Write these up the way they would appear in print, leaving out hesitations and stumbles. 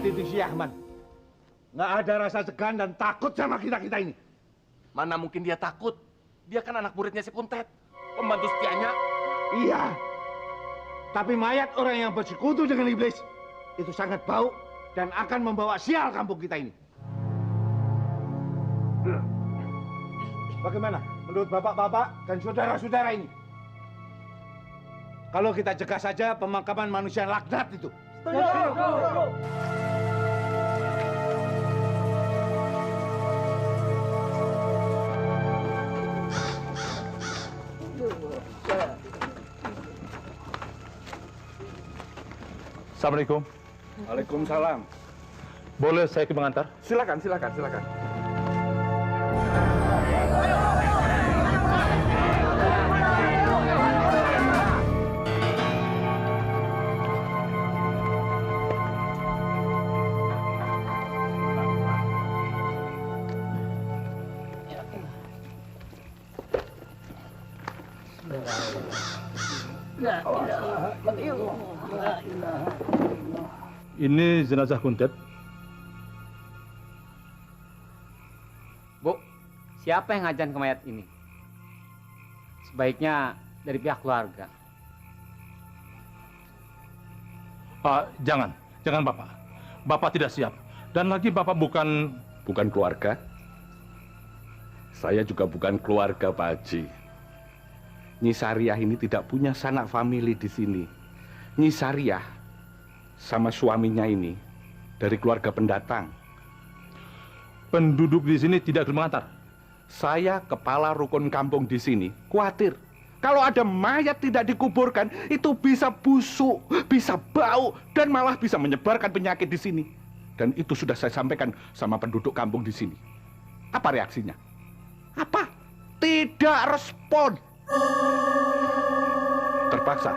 itu si Ahmad. Nggak ada rasa segan dan takut sama kita-kita ini. Mana mungkin dia takut? Dia kan anak muridnya si Kuntet, pembantu setianya. Iya. Tapi mayat orang yang bersekutu dengan iblis itu sangat bau dan akan membawa sial kampung kita ini. Bagaimana menurut bapak-bapak dan saudara-saudara ini? Kalau kita cegah saja pemakaman manusia laknat itu. Assalamualaikum. Waalaikumsalam. Boleh saya mengantar? Silakan, silakan, silakan. Ini jenazah Kuntet. Bu, siapa yang ngajan ke mayat ini? Sebaiknya dari pihak keluarga. Jangan Bapak. Bapak tidak siap. Dan lagi Bapak bukan Keluarga? Saya juga bukan keluarga, Pak Haji. Nyi Sariah ini tidak punya sanak famili di sini. Nyi Sariah sama suaminya ini dari keluarga pendatang. penduduk di sini tidak ikut mengantar. Saya kepala rukun kampung di sini, khawatir kalau ada mayat tidak dikuburkan itu bisa busuk, bisa bau dan malah bisa menyebarkan penyakit di sini. Dan itu sudah saya sampaikan sama penduduk kampung di sini. Apa reaksinya? Apa? Tidak respon. Terpaksa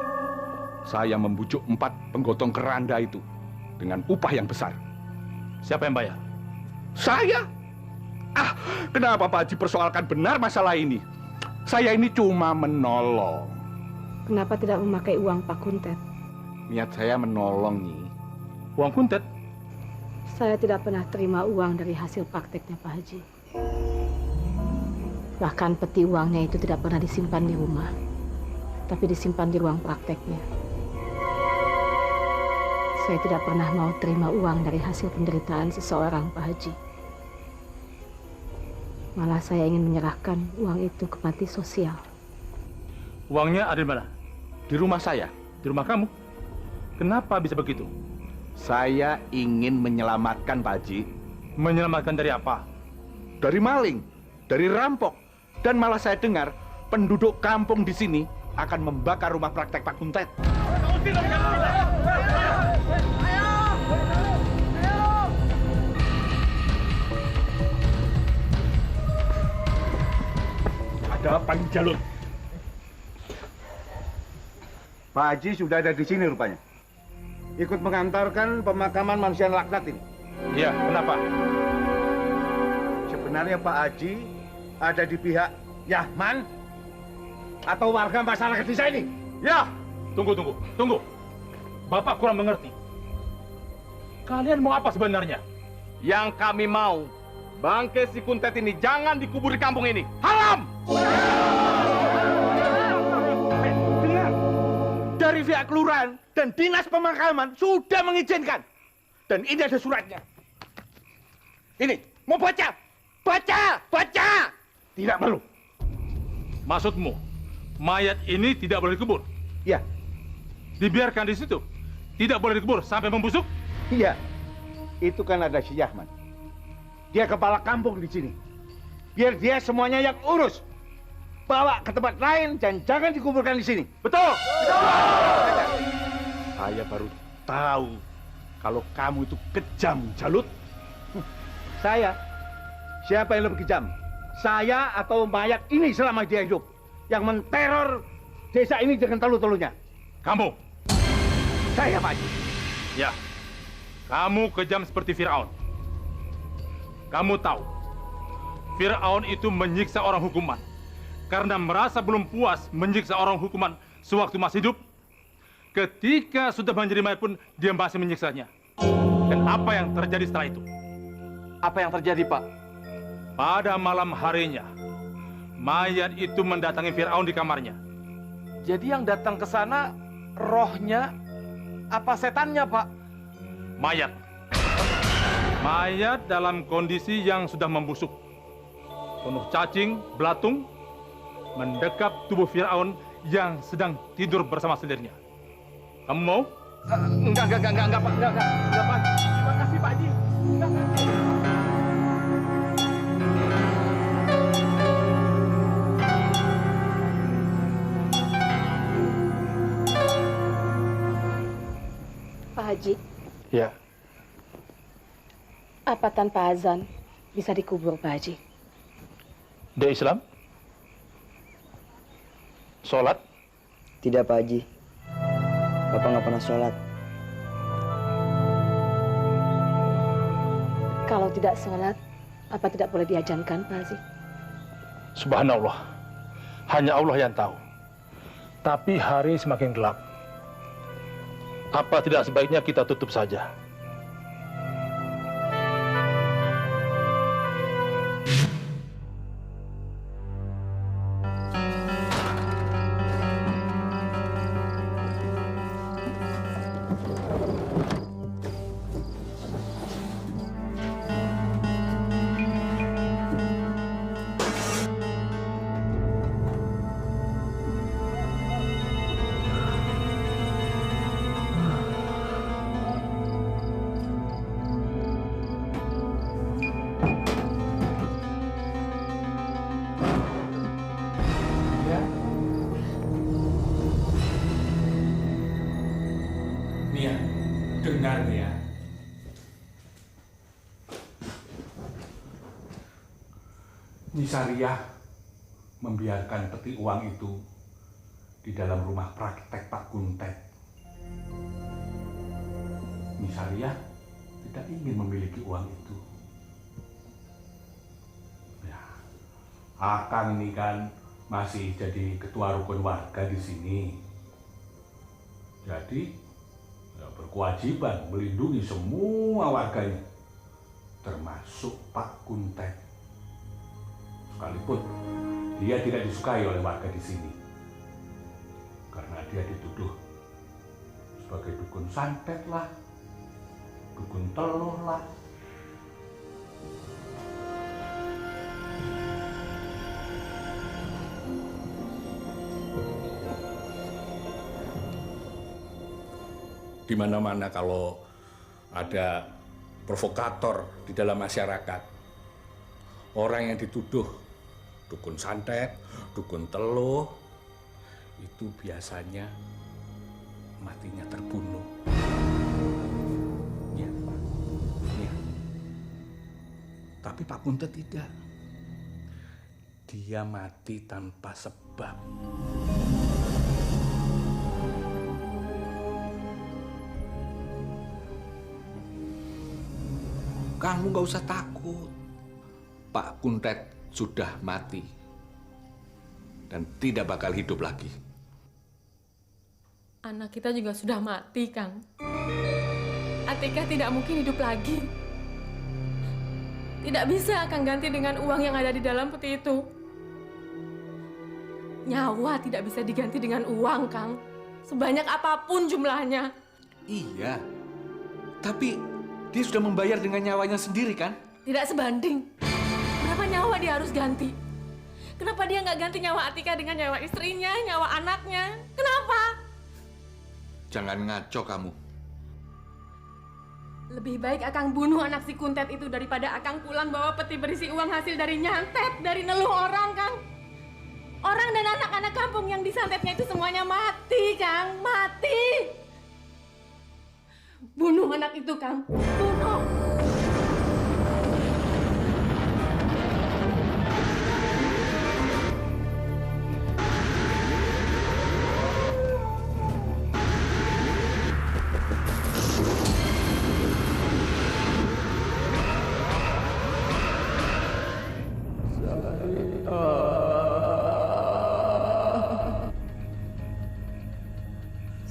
saya membujuk 4 penggotong keranda itu dengan upah yang besar. Siapa yang bayar? Saya? Kenapa Pak Haji persoalkan benar masalah ini? Saya ini cuma menolong. Kenapa tidak memakai uang Pak Kuntet? Niat saya menolong, Nyi. Uang Kuntet? Saya tidak pernah terima uang dari hasil prakteknya Pak Haji. Bahkan peti uangnya itu tidak pernah disimpan di rumah, tapi disimpan di ruang prakteknya. Saya tidak pernah mau terima uang dari hasil penderitaan seseorang, Pak Haji. Malah saya ingin menyerahkan uang itu ke panti sosial. Uangnya ada di mana? Di rumah saya. Di rumah kamu? Kenapa bisa begitu? Saya ingin menyelamatkan Pak Haji. Menyelamatkan dari apa? Dari maling, dari rampok. Dan malah saya dengar penduduk kampung di sini akan membakar rumah praktek Pak Kuntet. Ada apa di Jalut? Pak Haji sudah ada di sini rupanya. Ikut mengantarkan pemakaman manusia laknat ini. Iya, kenapa? Sebenarnya Pak Haji ada di pihak Yahman atau warga masyarakat desa ini? Ya, tunggu. Bapak kurang mengerti. Kalian mau apa sebenarnya? Yang kami mau, bangkai si Kuntet ini jangan dikubur di kampung ini. Haram! Dengar! Dari pihak kelurahan dan dinas pemakaman sudah mengizinkan. Dan ini ada suratnya. Ini, mau baca? Baca! Tidak perlu. Maksudmu, mayat ini tidak boleh dikubur? Iya, Dibiarkan di situ? Tidak boleh dikubur sampai membusuk? iya. Itu kan ada si Yahman. Dia kepala kampung di sini. Biar dia semuanya yang urus. Bawa ke tempat lain dan jangan dikuburkan di sini. Betul! Saya baru tahu kalau kamu itu kejam, Jalut. Saya? Siapa yang lebih kejam? Saya atau mayat ini selama dia hidup? Yang menteror desa ini dengan telunya. Kamu? Saya, Pak Haji. Ya. Kamu kejam seperti Fir'aun. Kamu tahu, Fir'aun itu menyiksa orang hukuman. Karena merasa belum puas menyiksa orang hukuman sewaktu masih hidup. Ketika sudah menjadi mayat pun, dia masih menyiksanya. Dan apa yang terjadi setelah itu? Apa yang terjadi, Pak? Pada malam harinya, mayat itu mendatangi Firaun di kamarnya. Jadi yang datang ke sana rohnya apa setannya, Pak? Mayat. Mayat dalam kondisi yang sudah membusuk. Penuh cacing, belatung, mendekap tubuh Firaun yang sedang tidur bersama sendirinya. Kamu mau? Enggak, Pak. Enggak, Pak. Terima kasih, Pak Haji. Enggak. Pak Haji, Ya. apa tanpa azan bisa dikubur, Pak Haji? Dia Islam? Sholat? Tidak, Pak Haji. Bapak nggak pernah sholat. Kalau tidak sholat, apa tidak boleh diajankan, Pak Haji? Subhanallah. Hanya Allah yang tahu. Tapi hari semakin gelap. Apa tidak sebaiknya kita tutup saja? Nia, dengar Nia. Nisariah membiarkan peti uang itu di dalam rumah praktek Pak Kuntet. Nisariah tidak ingin memiliki uang itu. Ya, Akang ini kan masih jadi ketua rukun warga di sini. Jadi ya, berkewajiban melindungi semua warganya, termasuk Pak Kuntet. Sekalipun dia tidak disukai oleh warga di sini, karena dia dituduh sebagai dukun santet lah, dukun telur lah. Di mana-mana kalau ada provokator di dalam masyarakat, orang yang dituduh dukun santet, dukun teluh, itu biasanya matinya terbunuh. Ya, ya. Tapi Pak Kuntet tidak. Dia mati tanpa sebab. Kamu gak usah takut. Pak Kuntet sudah mati dan tidak bakal hidup lagi. Anak kita juga sudah mati, Kang. Atika tidak mungkin hidup lagi. Tidak bisa Kang ganti dengan uang yang ada di dalam peti itu. Nyawa tidak bisa diganti dengan uang, Kang. Sebanyak apapun jumlahnya. Iya, tapi dia sudah membayar dengan nyawanya sendiri kan? Tidak sebanding. Berapa nyawa dia harus ganti? Kenapa dia nggak ganti nyawa Atika dengan nyawa istrinya, nyawa anaknya? Kenapa? Jangan ngaco kamu. Lebih baik Akang bunuh anak si Kuntet itu daripada Akang pulang bawa peti berisi uang hasil dari nyantet, dari neluh orang, Kang. Orang dan anak-anak kampung yang disantetnya itu semuanya mati, Kang. Mati. Bunuh anak itu, Kang. Bunuh.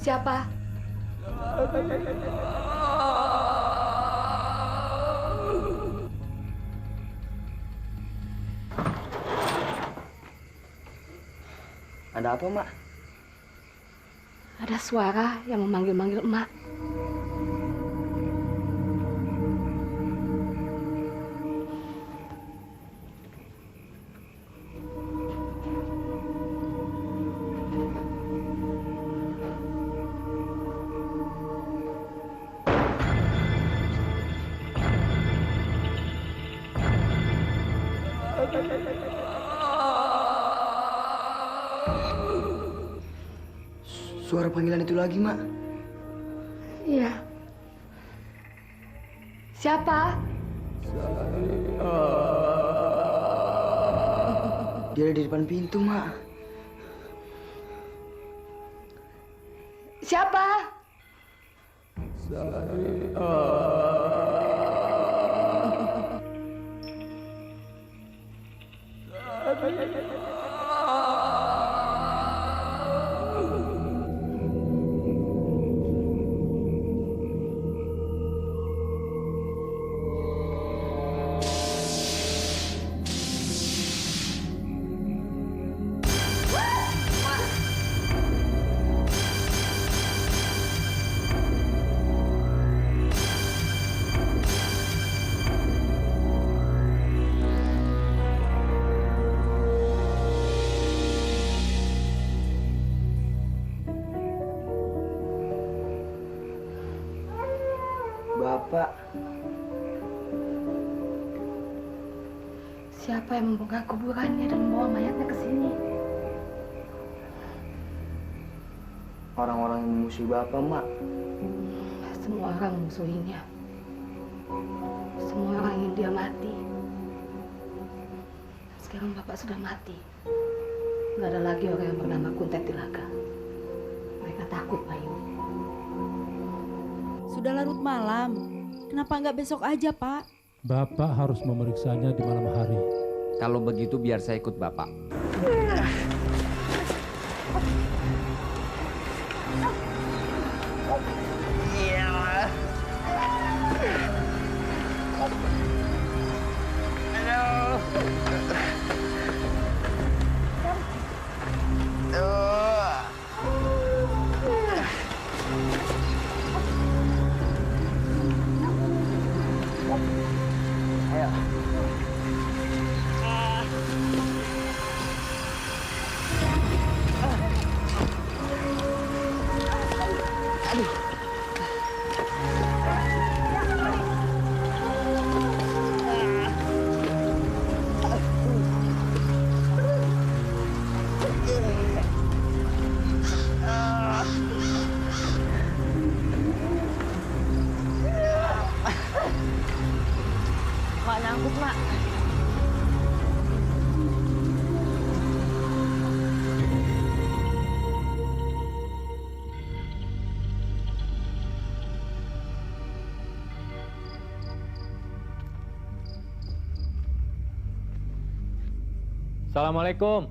Siapa? Ada apa, Mak? Ada suara yang memanggil-manggil emak. Suara panggilan itu lagi, Mak. Iya. Siapa? Dia ada di depan pintu, Mak. Siapa? Bapak, Siapa yang membongkar kuburannya dan membawa mayatnya ke sini? orang-orang yang memusuhi Bapak, Mak. Semua orang memusuhinya. Semua orang ingin dia mati. Sekarang Bapak sudah mati. Nggak ada lagi orang yang bernama Kuntet Tilaga. Mereka takut, Bayu. Sudah larut malam. Kenapa nggak besok aja, Pak? Bapak harus memeriksanya di malam hari. Kalau begitu biar saya ikut Bapak. Mak nangkut, Mak. Assalamualaikum.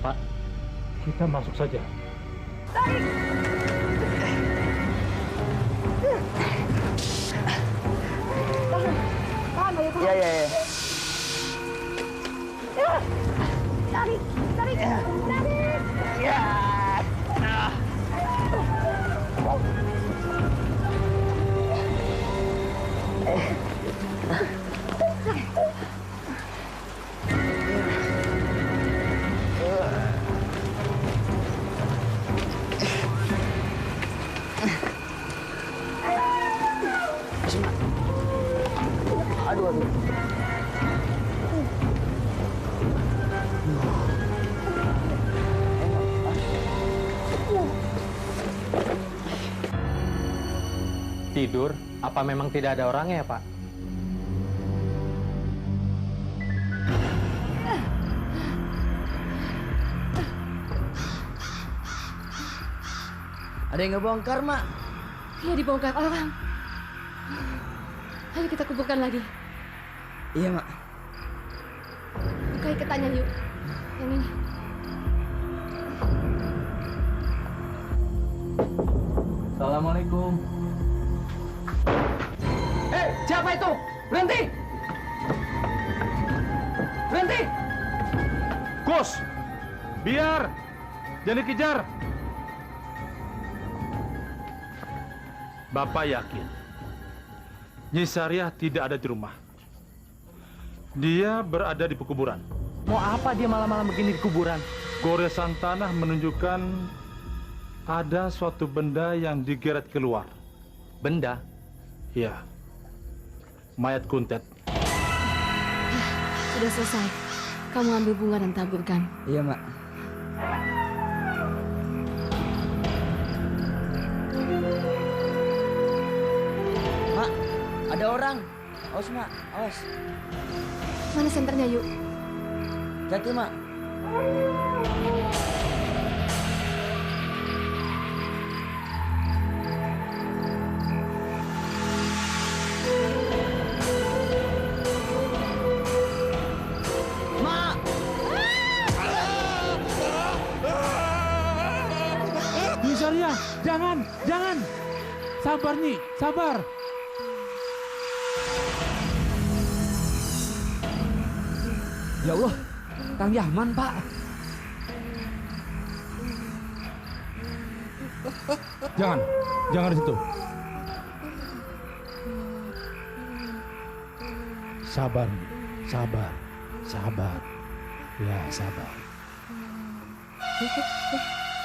Pak, kita masuk saja. Iya, iya, iya. Tarik, tarik, tarik. Ya. Aduh, aduh. Tidur? Apa memang tidak ada orangnya ya, Pak? Ada yang ngebongkar, Mak. Iya, dibongkar orang. Ayo kita kuburkan lagi. Iya, Mak. Buka iketannya yuk. Yang ini. Assalamualaikum. Hei, siapa itu? Berhenti! Biar! Jangan dikejar! Bapak yakin Nyi Sariah tidak ada di rumah. Dia berada di pekuburan. Mau apa dia malam-malam begini di kuburan? Goresan tanah menunjukkan ada suatu benda yang digeret keluar. Benda? Ya, mayat Kuntet. Sudah selesai. Kamu ambil bunga dan taburkan. Iya, Mak. Mak, ada orang. Awas, Mak. Awas. Mana senternya, yuk? Hati, Mak. Nyi Sariah, jangan, jangan. Sabar, Nyi, sabar. Ya Allah, Kang Yahman, Pak. Jangan, jangan di situ. Sabar, Nyi, sabar, sabar. Ya, sabar.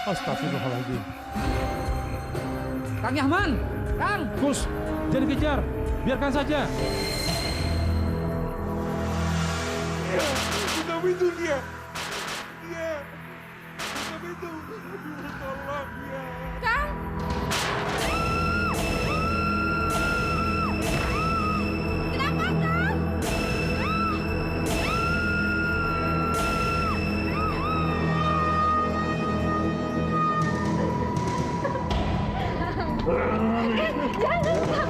Astagfirullahaladzim. Kang Yahman, Kang. Gus, jangan kejar. Biarkan saja. Buka pintu dia. Dia. Buka pintu. Tolong dia. Kang! Kenapa, Kang? Jangan, Kang!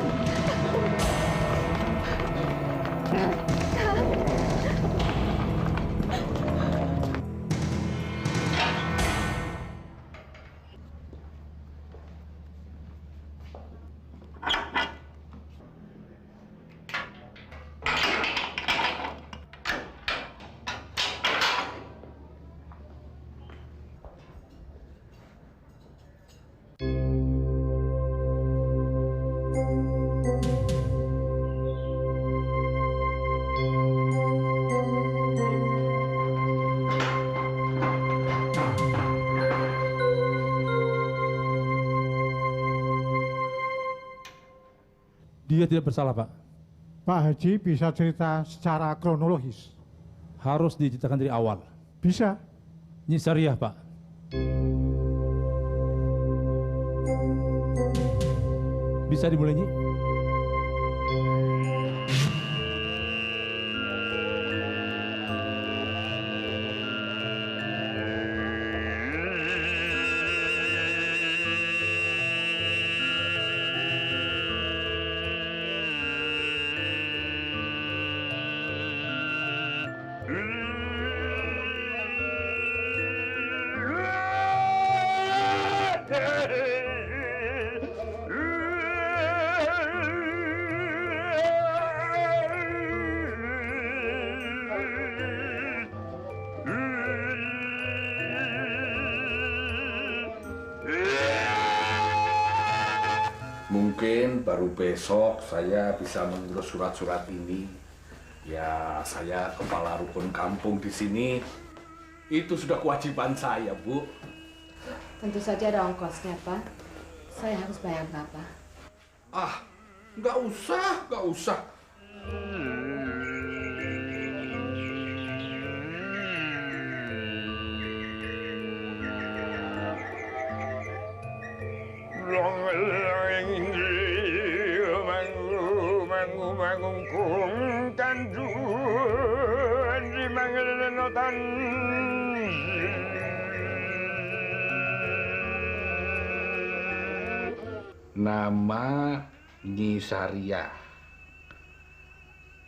Dia tidak bersalah, Pak. Pak Haji bisa cerita secara kronologis? Harus diceritakan dari awal. Bisa. Nyi Sariah, Pak. Bisa dimulai, Nyi? Mungkin baru besok saya bisa mengurus surat-surat ini. Ya, saya kepala rukun kampung di sini. Itu sudah kewajiban saya, Bu. Tentu saja ada ongkosnya, Pak. Saya harus bayar berapa? Ah, nggak usah, nggak usah. Nama Nyi Sariah,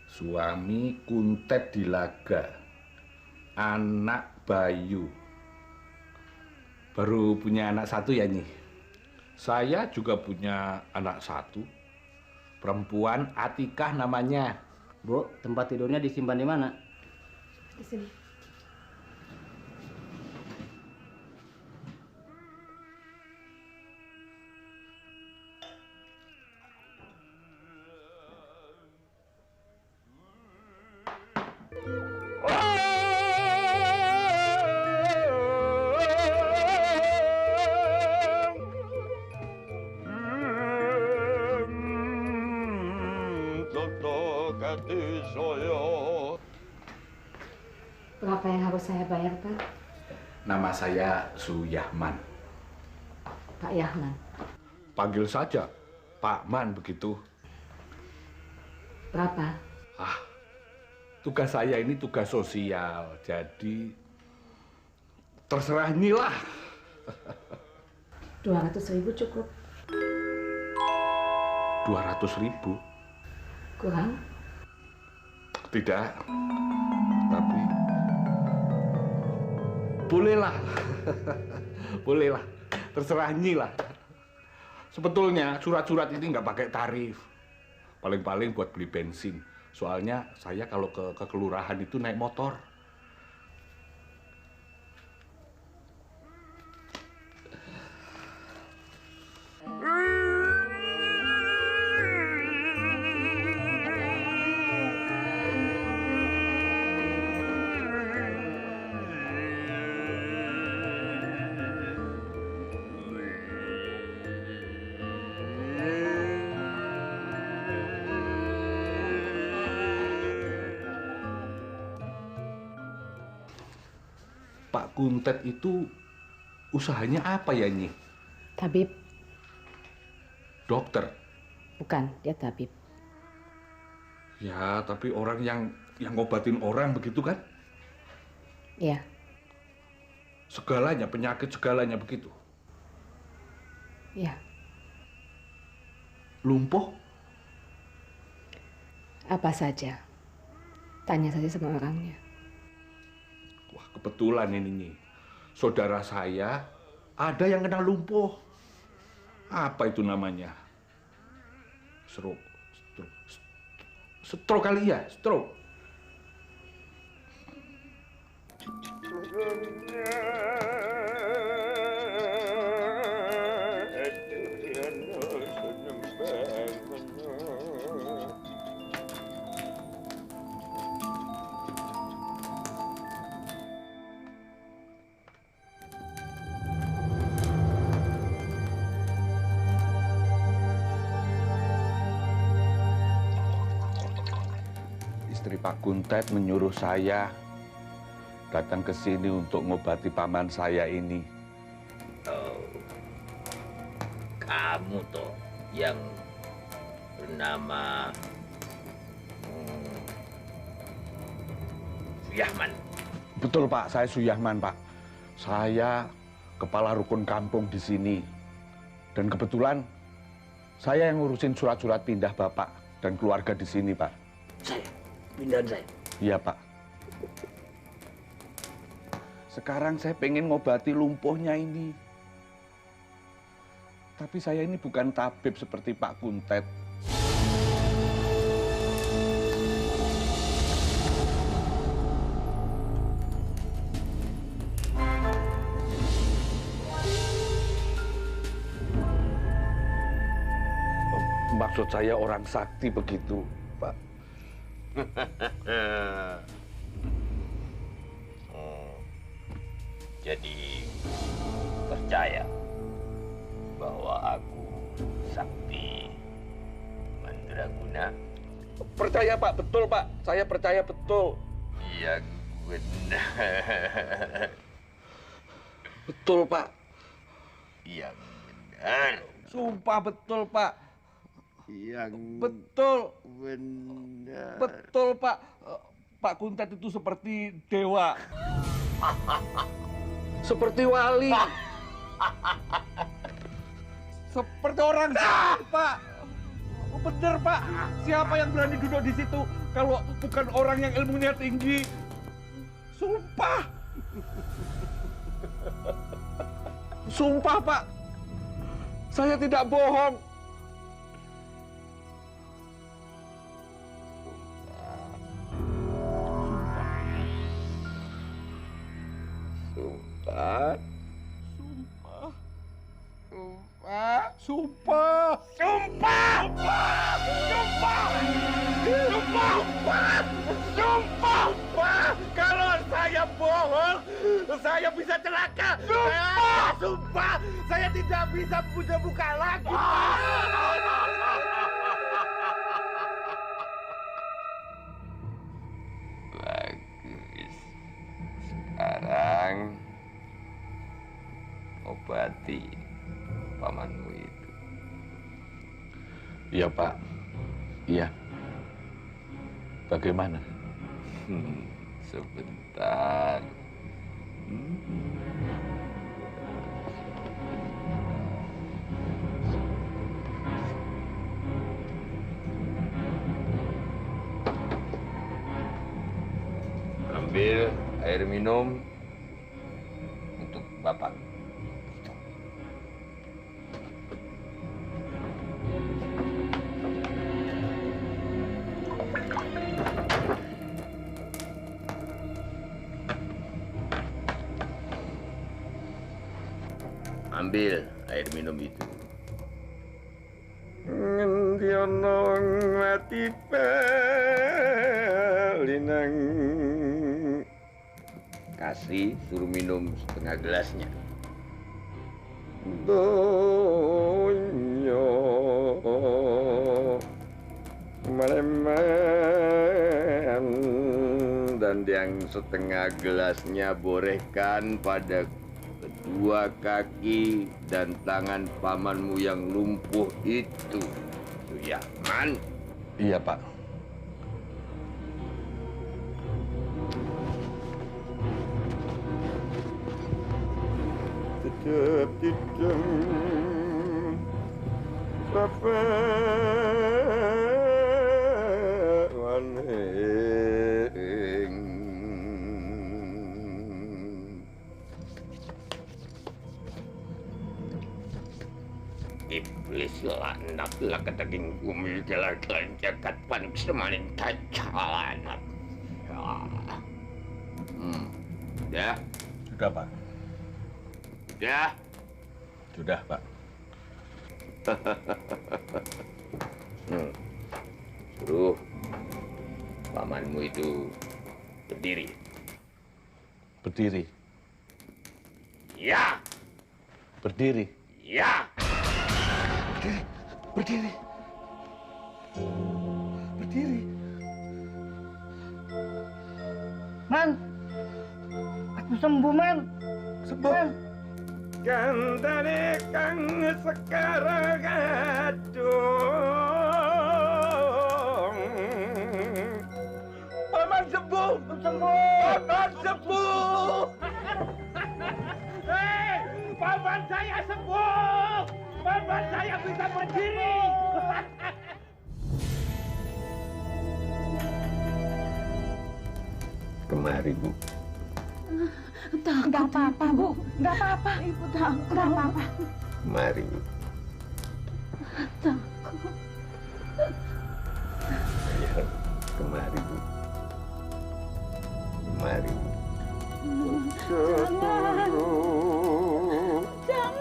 suami Kuntet Dilaga, anak Bayu. Baru punya anak satu ya, Nyi? Saya juga punya anak satu, perempuan Atikah namanya. Bu, tempat tidurnya disimpan di mana? Di sini. Berapa yang harus saya bayar, Pak? Nama saya Suyahman. Pak Yahman. Panggil saja Pak Man begitu. Berapa? Tugas saya ini tugas sosial, jadi terserah Nyilah. 200.000 cukup. 200.000? Kurang? Tidak. Tapi bolehlah. Bolehlah. Terserah Nyilah. Sebetulnya surat-surat ini nggak pakai tarif. Paling-paling buat beli bensin. Soalnya saya kalau ke kelurahan itu naik motor. Pak Kuntet itu usahanya apa ya, Nyi? Tabib. Dokter? Bukan, dia tabib. Ya, tapi orang yang ngobatin orang begitu kan? Iya. Segalanya, penyakit segalanya begitu? Iya. Lumpuh? Apa saja. Tanya saja sama orangnya. Wah, kebetulan ini, Nyi. Saudara saya ada yang kena lumpuh. Apa itu namanya? Stroke kali ya? Stroke. Istri Pak Kuntet menyuruh saya datang ke sini untuk ngobati paman saya ini. Oh, kamu toh yang bernama Suyahman. Betul Pak, saya Suyahman Pak. Saya kepala rukun kampung di sini. Dan kebetulan saya yang ngurusin surat-surat pindah Bapak dan keluarga di sini Pak. Saya? Pindahan saya? Iya Pak. Sekarang saya pengen ngobati lumpuhnya ini. Tapi saya ini bukan tabib seperti Pak Kuntet. Maksud saya orang sakti begitu, Pak. Jadi percaya bahwa aku sakti mandraguna? Percaya Pak, betul Pak. Saya percaya betul. Yang benar. Betul Pak. Yang benar. Sumpah betul Pak. Yang betul. Benar. Betul Pak. Pak Kuntet itu seperti dewa. Seperti wali. Seperti orang sakti, Pak. Bener, Pak. Siapa yang berani duduk di situ kalau bukan orang yang ilmunya tinggi? Sumpah. Sumpah, Pak. Saya tidak bohong. Sumpah. Sumpah. Sumpah. Sumpah. Sumpah. Sumpah. Sumpah. Sumpah. Sumpah. Kalau saya bohong, saya bisa celaka. Sumpah. Sumpah. Saya tidak bisa buka lagi. mengobati pamanmu itu. Iya, Pak. Iya. Bagaimana? Sebentar. Ambil air minum untuk Bapak. Ambil air minum itu. Ngendiono mati pelinang. Kasih, suruh minum setengah gelasnya. Donyo maleman, dan yang setengah gelasnya borehkan pada kedua kaki dan tangan pamanmu yang lumpuh itu. Suyahman. Iya, Pak. Tetap tidak Bapak waneng. Iblis laknatlah ke daging bumi jalan-jalan jagat panik semanin kacalanat. Ya. Sudah, Pak. Sudah. Sudah, Pak. Suruh pamanmu itu berdiri. Berdiri. Ya. Berdiri. Ya. Berdiri. Berdiri. Man, aku sembuh, Man. Sembuh. Gandane kang sekarang aduh. Paman sembuh. Paman sembuh. Hei, paman saya sembuh. Paman saya bisa berdiri. Kemari, Bu. Enggak apa-apa, Bu. Enggak apa-apa. Ibu takut. Enggak apa-apa. Kemari, Bu. Takut. Ayo, kemari, Bu. Kemari, Bu. Jangan. Jangan.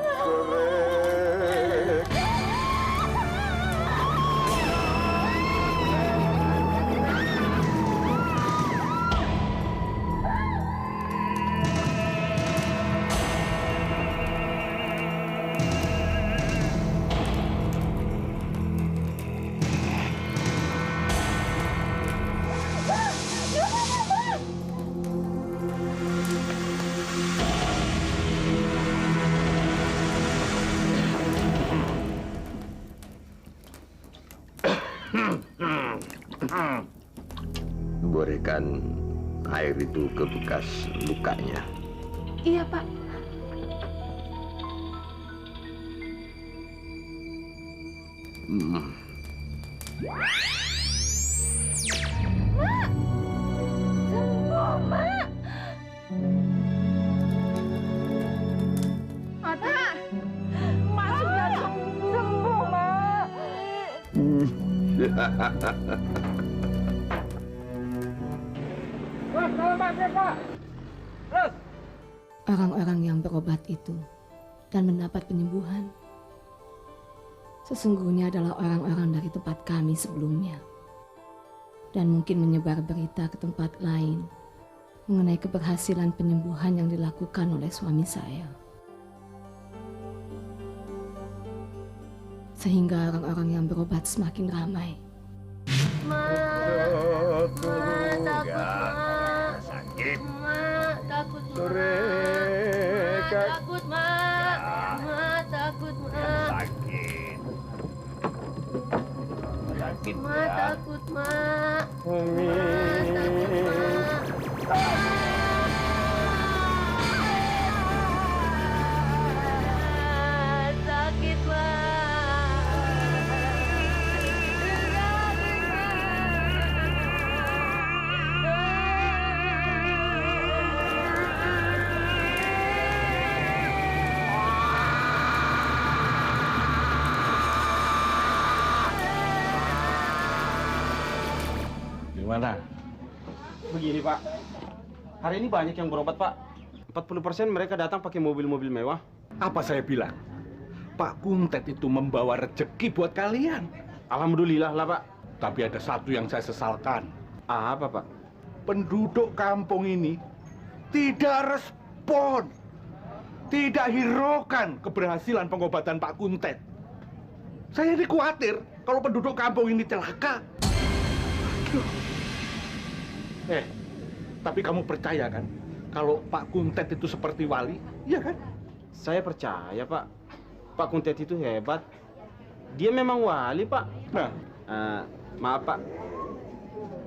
Borehkan air itu ke bekas lukanya. Iya, Pak. Sembuh, Mak. Ada. Mak sudah sembuh, Mak. Orang-orang yang berobat itu dan mendapat penyembuhan sesungguhnya adalah orang-orang dari tempat kami sebelumnya dan mungkin menyebar berita ke tempat lain mengenai keberhasilan penyembuhan yang dilakukan oleh suami saya. Sehingga orang-orang yang berobat semakin ramai. Sakit. Mak, takut, Mak. Sore, Takut, Mak. Ma takut, Ma. Sakit, Ma. Gimana? Begini Pak, hari ini banyak yang berobat Pak. 40% mereka datang pakai mobil-mobil mewah. Apa saya bilang? Pak Kuntet itu membawa rezeki buat kalian. Alhamdulillah lah Pak. Tapi ada satu yang saya sesalkan. Apa Pak? Penduduk kampung ini tidak respon, tidak hiraukan keberhasilan pengobatan Pak Kuntet. Saya ini khawatir kalau penduduk kampung ini celaka. Tapi kamu percaya kan kalau Pak Kuntet itu seperti wali, iya kan? Saya percaya Pak. Pak Kuntet itu hebat. Dia memang wali Pak. Nah, maaf Pak.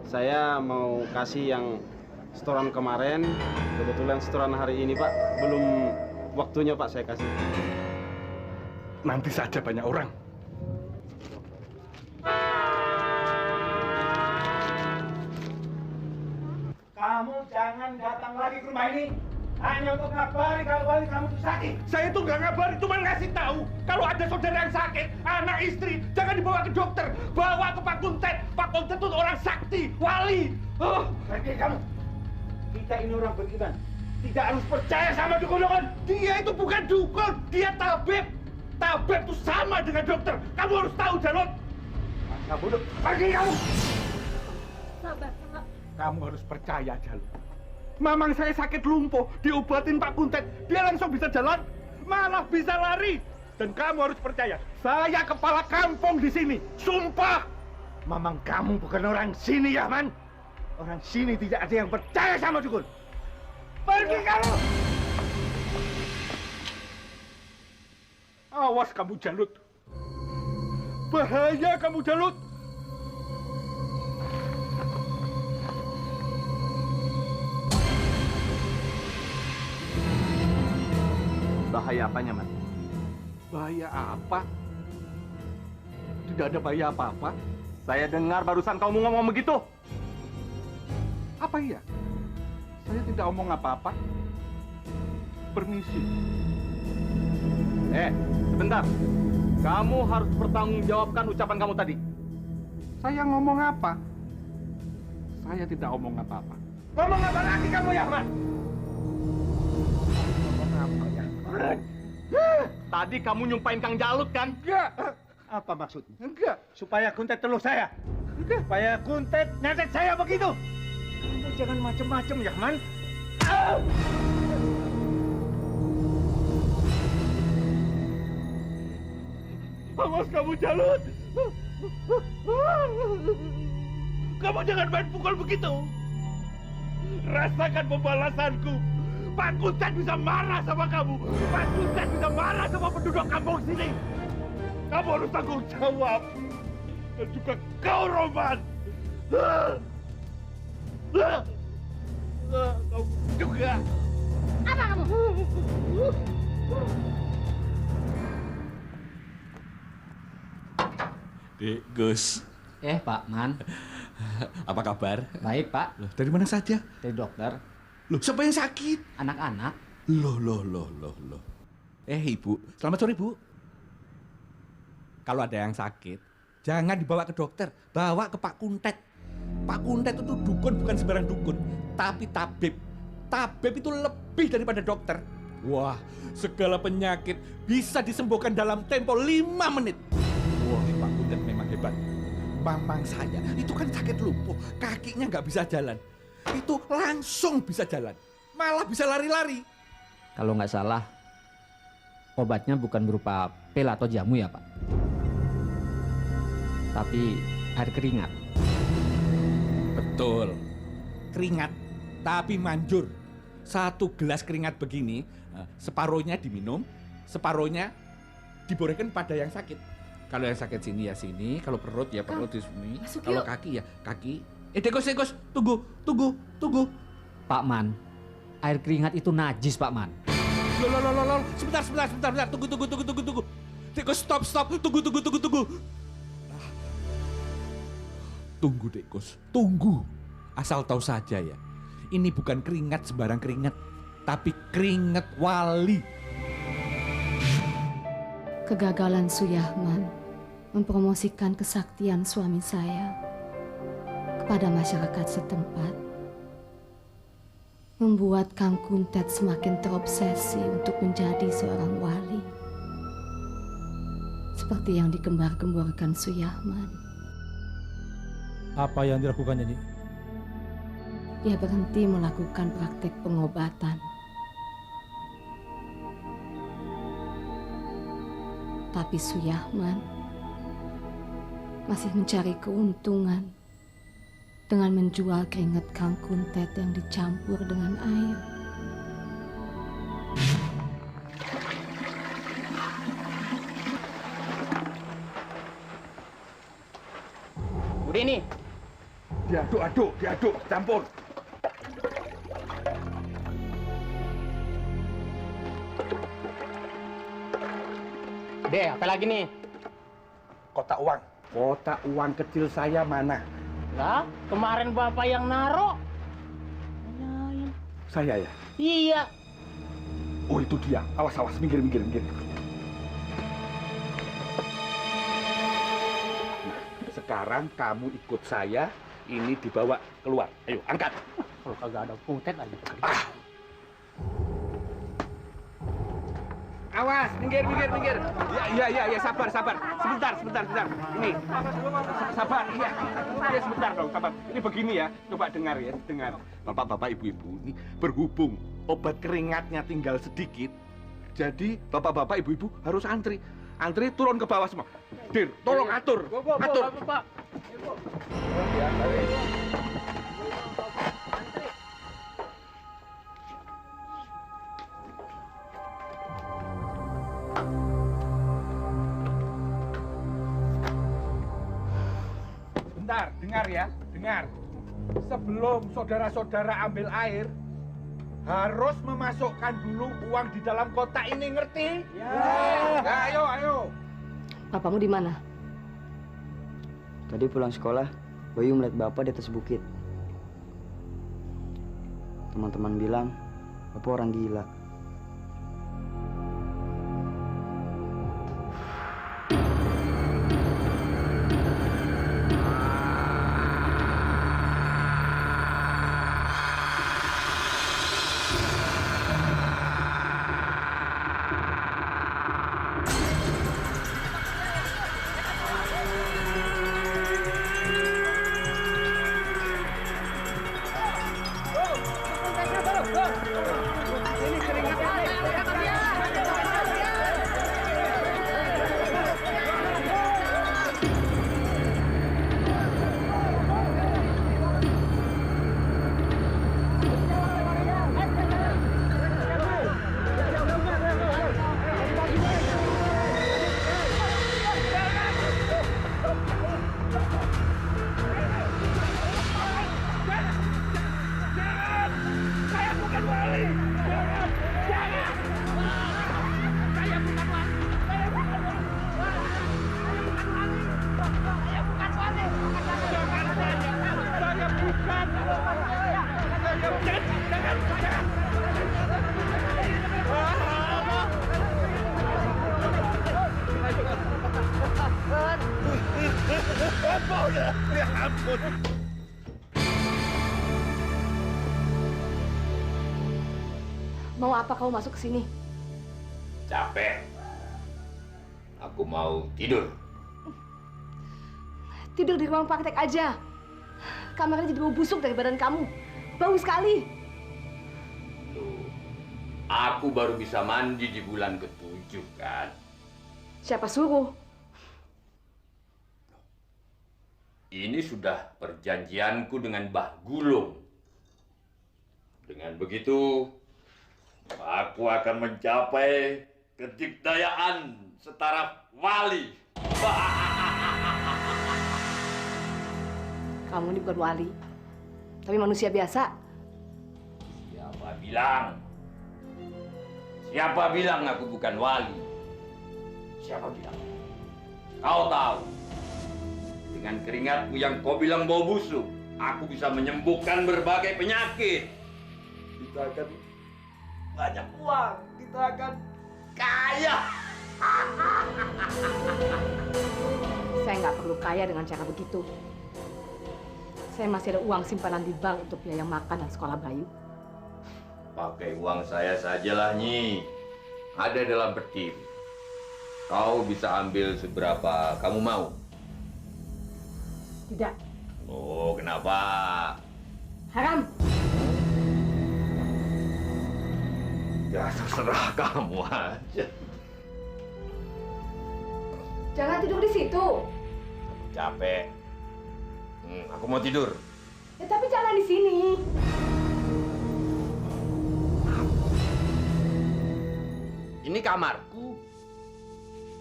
Saya mau kasih yang setoran kemarin. Kebetulan setoran hari ini Pak. Belum waktunya Pak saya kasih. Nanti saja banyak orang. Kamu jangan datang lagi ke rumah ini hanya untuk ngabari kalau wali kamu itu sakit. Saya itu nggak ngabari, cuma ngasih tahu kalau ada saudara yang sakit, anak istri, jangan dibawa ke dokter, bawa ke Pak Kuntet. Pak Kuntet itu orang sakti, wali. Pergi kamu. Kita ini orang beriman. Tidak harus percaya sama dukun-dukun. Dia itu bukan dukun, dia tabib. Tabib itu sama dengan dokter. Kamu harus tahu, Jalot. Masa bodoh. Pergi kamu. Sabar, Pak. Kamu harus percaya, Jalot. Mamang saya sakit lumpuh, diobatin Pak Kuntet, dia langsung bisa jalan, malah bisa lari. Dan kamu harus percaya, saya kepala kampung di sini, sumpah. Mamang kamu bukan orang sini ya, Man. Orang sini tidak ada yang percaya sama dukun. Pergi kamu. Awas kamu, Jalot. Bahaya kamu, Jalot. Bahaya apanya, Man? Bahaya apa? Tidak ada bahaya apa-apa. Saya dengar barusan kamu ngomong begitu. Apa iya? Saya tidak omong apa-apa. Permisi. Sebentar. Kamu harus bertanggungjawabkan ucapan kamu tadi. Saya ngomong apa? Saya tidak omong apa-apa. Ngomong apa lagi kamu ya, Man? Tadi kamu nyumpain Kang Jalut kan? Enggak. Apa maksudnya? Enggak. Supaya Kuntet telur saya. Enggak. Supaya Kuntet nyetet saya begitu. Kamu jangan macem-macem ya, Man. Awas kamu, Jalut. Kamu jangan main pukul begitu. Rasakan pembalasanku. Pak Kuntet bisa marah sama kamu. Pak Kuntet bisa marah sama penduduk kampung sini. Kamu harus tanggung jawab. Dan juga kau, Roman. Kamu juga. Apa kamu? Dik, Gus. Pak Man. Apa kabar? Baik, Pak. Loh, dari mana saja? Dari dokter. Loh, siapa yang sakit? Anak-anak. Loh. Ibu. Selamat sore, Bu. Kalau ada yang sakit, jangan dibawa ke dokter. Bawa ke Pak Kuntet. Pak Kuntet itu dukun bukan sembarang dukun, tapi tabib. Tabib itu lebih daripada dokter. Wah, segala penyakit bisa disembuhkan dalam tempo 5 menit. Wah, Pak Kuntet memang hebat. Mamang saya itu kan sakit lumpuh, kakinya nggak bisa jalan. Itu langsung bisa jalan, malah bisa lari-lari. Kalau nggak salah, obatnya bukan berupa pil atau jamu ya, Pak? Tapi air keringat. Betul, keringat, tapi manjur. 1 gelas keringat begini, separuhnya diminum, separuhnya diborehkan pada yang sakit. Kalau yang sakit sini ya sini, kalau perut ya perut di sini, masuk kalau yuk. kaki ya kaki. Dekos, tunggu. Pak Man, air keringat itu najis, Pak Man. Loh. Sebentar. Tunggu. Dekos, stop. Tunggu. Tunggu, Dekos. Tunggu. Asal tahu saja ya. Ini bukan keringat sembarang keringat, tapi keringat wali. Kegagalan Suyahman mempromosikan kesaktian suami saya kepada masyarakat setempat membuat Kang Kuntet semakin terobsesi untuk menjadi seorang wali. Seperti yang digembar-gemborkan Suyahman. Apa yang dilakukannya, Nyi? Dia berhenti melakukan praktek pengobatan. Tapi Suyahman masih mencari keuntungan dengan menjual keringat Kang Kuntet yang dicampur dengan air. Udah ini. Diaduk, campur. Deh, apa lagi nih? Kotak uang kecil saya mana? Lah, kemarin Bapak yang naro. Saya ya? Iya. Oh, itu dia. Awas, minggir. Sekarang kamu ikut saya, ini dibawa keluar. Ayo, angkat. Kalau kagak ada Kuntet aja. Awas, minggir. Ya, sabar. Sebentar. Ini. Sabar, iya. Ya, sebentar dong, sabar. Ini begini ya, coba dengar. Bapak-bapak, ibu-ibu, ini berhubung obat keringatnya tinggal sedikit, jadi bapak-bapak, ibu-ibu harus antri turun ke bawah semua. Dir, tolong atur. Pak. Bentar, dengar. Sebelum saudara-saudara ambil air, harus memasukkan dulu uang di dalam kotak ini, ngerti? Ya. Ayo. Bapakmu di mana? Tadi pulang sekolah, Bayu melihat Bapak di atas bukit. Teman-teman bilang, Bapak orang gila. Ya ampun. Mau apa kamu masuk ke sini? Capek. Aku mau tidur. Tidur di ruang praktek aja. Kamarnya jadi bau busuk dari badan kamu. Bau sekali. Aku baru bisa mandi di bulan ke-7 kan. Siapa suruh? Ini sudah perjanjianku dengan Mbah Gulung. Dengan begitu, aku akan mencapai kedikdayaan setara wali. Kamu ini bukan wali, tapi manusia biasa. Siapa bilang? Siapa bilang aku bukan wali? Siapa bilang? Kau tahu, dengan keringatmu yang kau bilang bau busuk, aku bisa menyembuhkan berbagai penyakit. Kita akan banyak uang, kita akan kaya. Saya nggak perlu kaya dengan cara begitu. Saya masih ada uang simpanan di bank untuk biaya makan dan sekolah Bayu. Pakai uang saya sajalah, Nyi. Ada dalam peti. Kau bisa ambil seberapa kamu mau. Tidak. Oh, kenapa? Haram. Ya, terserah kamu aja. Jangan tidur di situ. Capek. Aku mau tidur. Ya, tapi jangan di sini. Ini kamarku.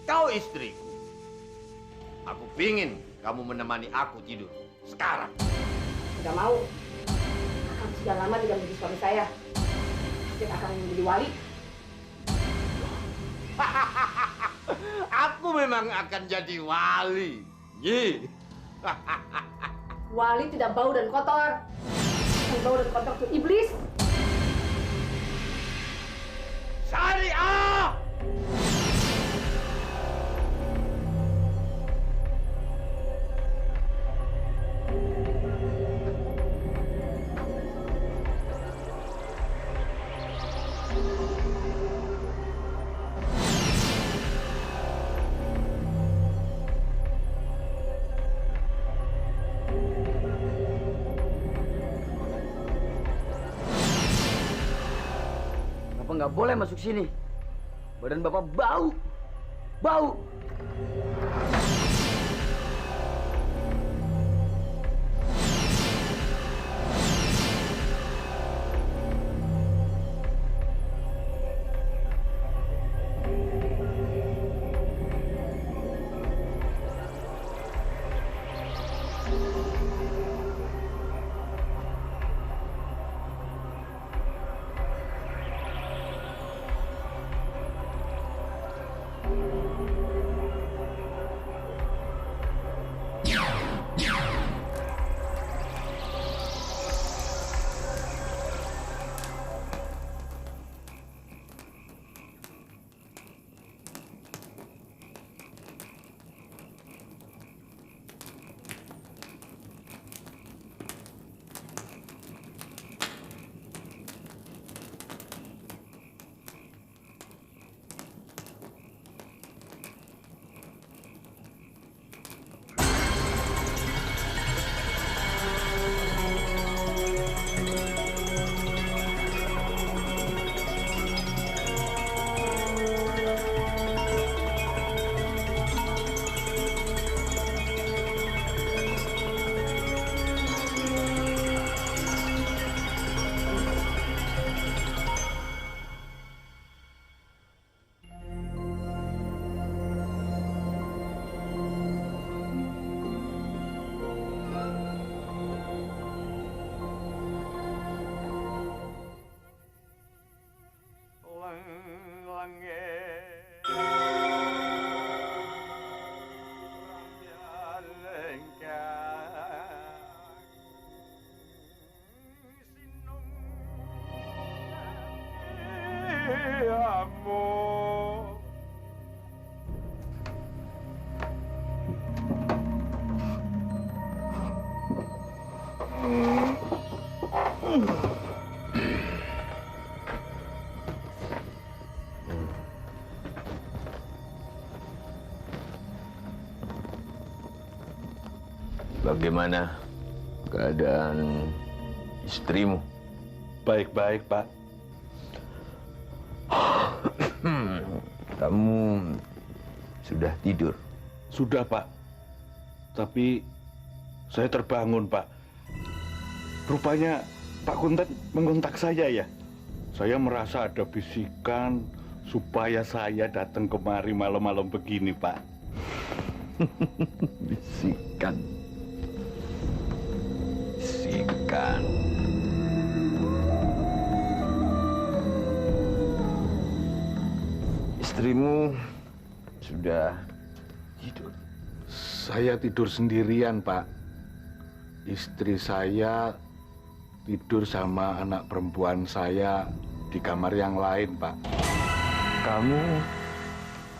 Kau istriku. Aku pingin kamu menemani aku tidur sekarang. Tidak mau. Akang sudah lama tidak menjadi suami saya. Sejak Akang menjadi wali. Aku memang akan jadi wali. Nyi. Wali tidak bau dan kotor. Yang bau dan kotor itu iblis. Syariah! Bapak nggak boleh masuk sini. Badan Bapak bau. Bau. Bagaimana keadaan istrimu? Baik-baik, Pak. Kamu sudah tidur? Sudah, Pak. Tapi saya terbangun, Pak. Rupanya Pak Kuntet mengontak saya ya. Saya merasa ada bisikan supaya saya datang kemari malam-malam begini, Pak. Bisikan. Bisikan. Istrimu sudah tidur. Saya tidur sendirian, Pak. Istri saya tidur sama anak perempuan saya di kamar yang lain, Pak. Kamu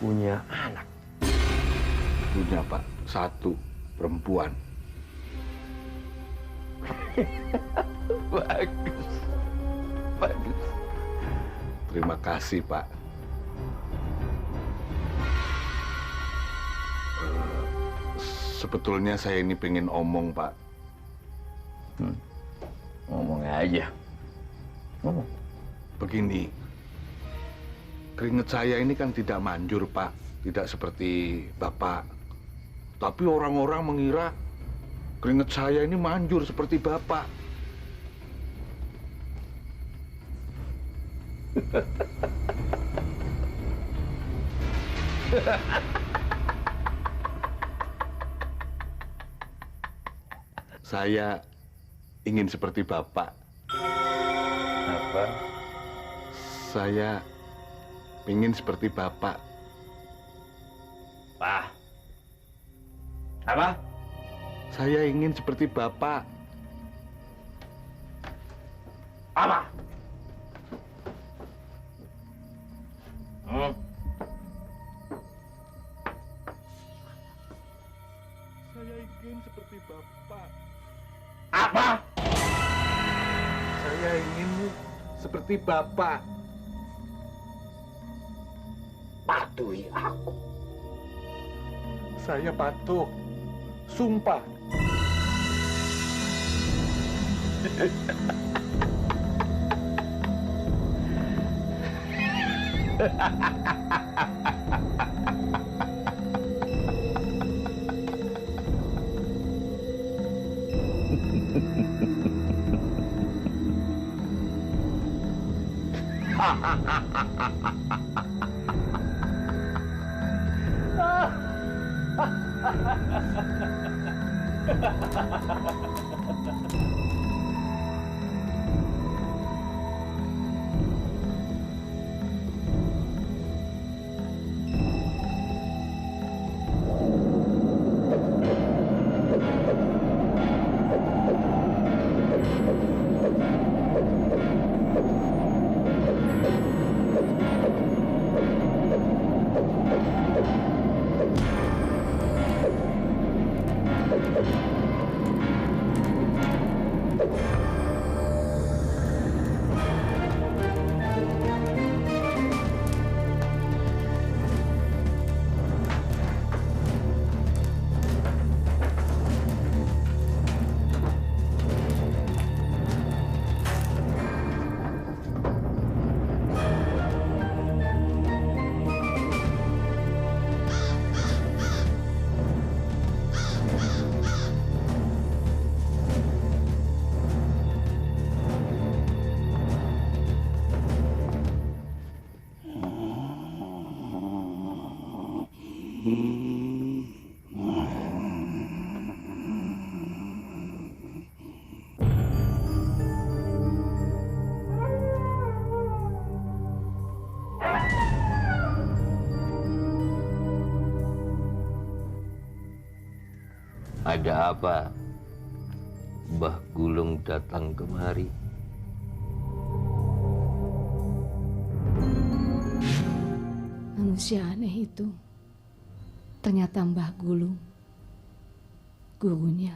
punya anak? Punya, Pak. 1 perempuan. Bagus. Bagus. Terima kasih, Pak. Sebetulnya saya ini pengen omong, Pak. Ngomong aja. Ngomong. Begini, keringat saya ini kan tidak manjur, Pak. Tidak seperti Bapak. Tapi orang-orang mengira keringat saya ini manjur seperti Bapak. Saya ingin seperti Bapak. Apa? Saya ingin seperti Bapak. Pak. Apa? Saya ingin seperti Bapak. Apa? Saya ingin seperti Bapak. Apa? Saya ingin seperti Bapak. Patuhi aku. Saya patuh. Sumpah. Ada apa? Mbah Gulung datang kemari. Manusia aneh itu ternyata Mbah Gulung, gurunya.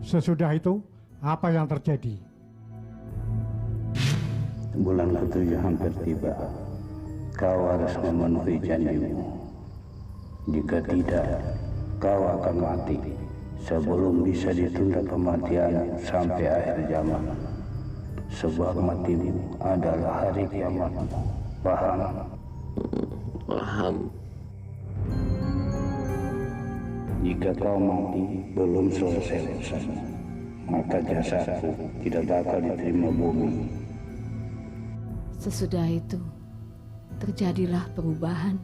Sesudah itu, apa yang terjadi? Bulan ke-7 hampir tiba. Kau harus memenuhi janjimu. Jika tidak, kau akan mati sebelum bisa ditunda kematian sampai akhir zaman. Sebab matimu adalah hari kiamat. Paham? Paham. Jika kau mati belum selesai urusan, maka jasadku tidak bakal diterima bumi. Sesudah itu, terjadilah perubahan.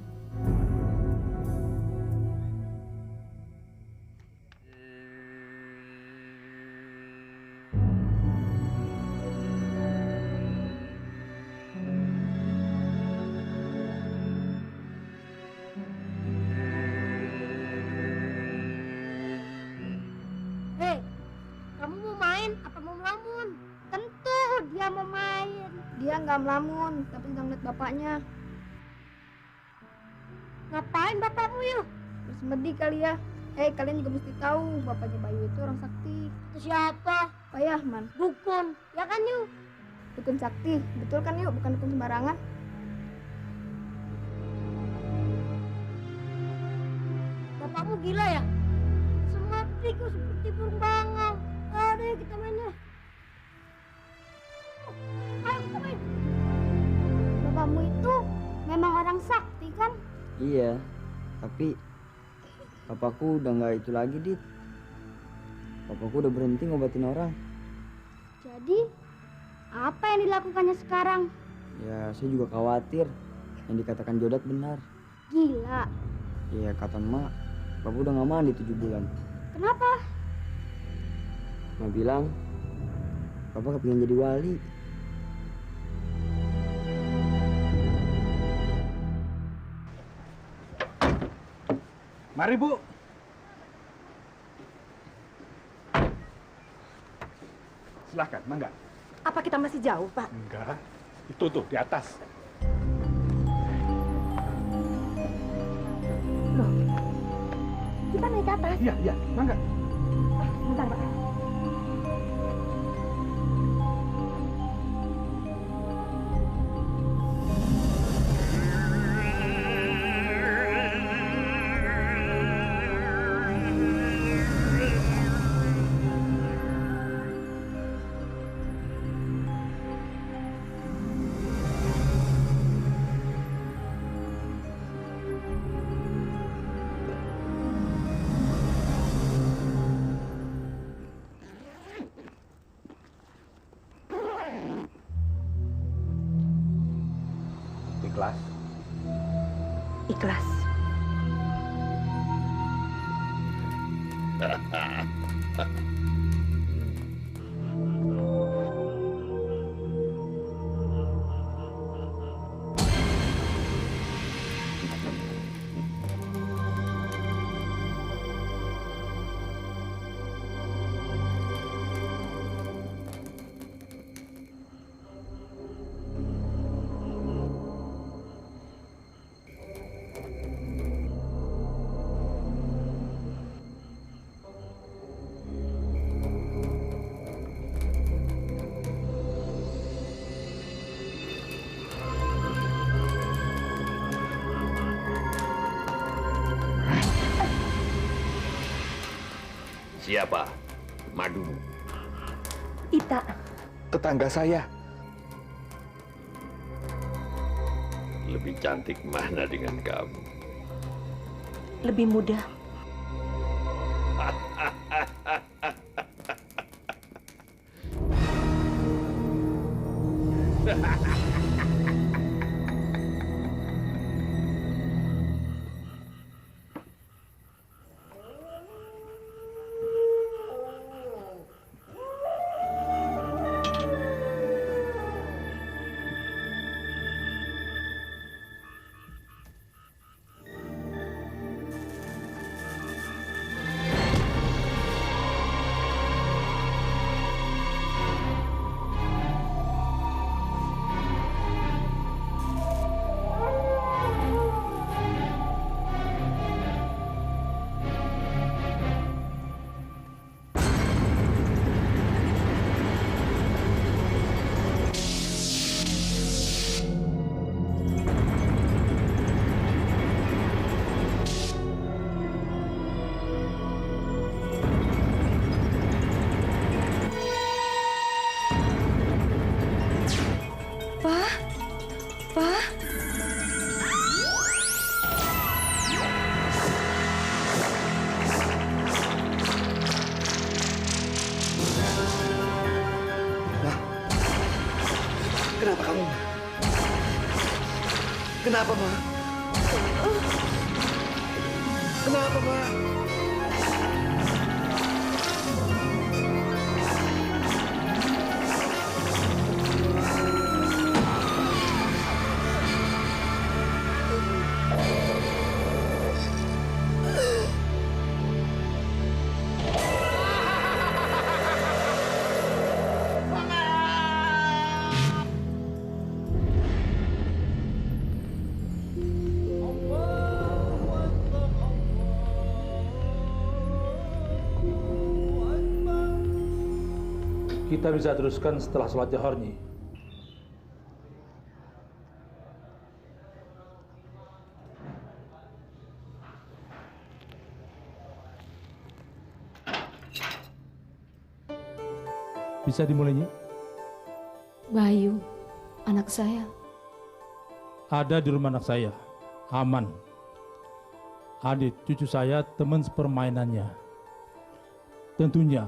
Dia nggak melamun, tapi sedang lihat bapaknya. Ngapain bapakmu yuk? Bersemedi kali ya. Kalian juga mesti tahu, bapaknya Bayu itu orang sakti. Itu siapa? Pak Yahman. Dukun, ya kan yuk? Dukun sakti, betul kan yuk? Bukan dukun sembarangan. Bapakmu gila ya? Sematiku seperti burung bangau. Ayo kita mainnya. Ayo kita main. Bapakmu itu memang orang sakti kan? Iya, tapi papaku udah nggak itu lagi, Dit. Papaku udah berhenti ngobatin orang. Jadi, apa yang dilakukannya sekarang? Ya, saya juga khawatir yang dikatakan Jodat benar. Gila. Ya, kata Mak, Papa udah nggak mandi 7 bulan. Kenapa? Mak bilang, Papa kepingin jadi wali. Mari, Bu. Silahkan, mangga. Apa kita masih jauh, Pak? Enggak. Itu tuh, di atas. Loh, kita naik ke atas? Iya, mangga. Bentar, Pak. Ikhlas? Ikhlas. Siapa? Madu. Ita. Tetangga saya. Lebih cantik mana dengan kamu? Lebih muda. Kenapa kamu? Kenapa, Ma? Kenapa, Ma? Kita bisa teruskan setelah sholat Johor, Nyi. Bisa dimulai, Nyi? Bayu, anak saya. Ada di rumah anak saya, aman. Adit, cucu saya, teman sepermainannya. Tentunya,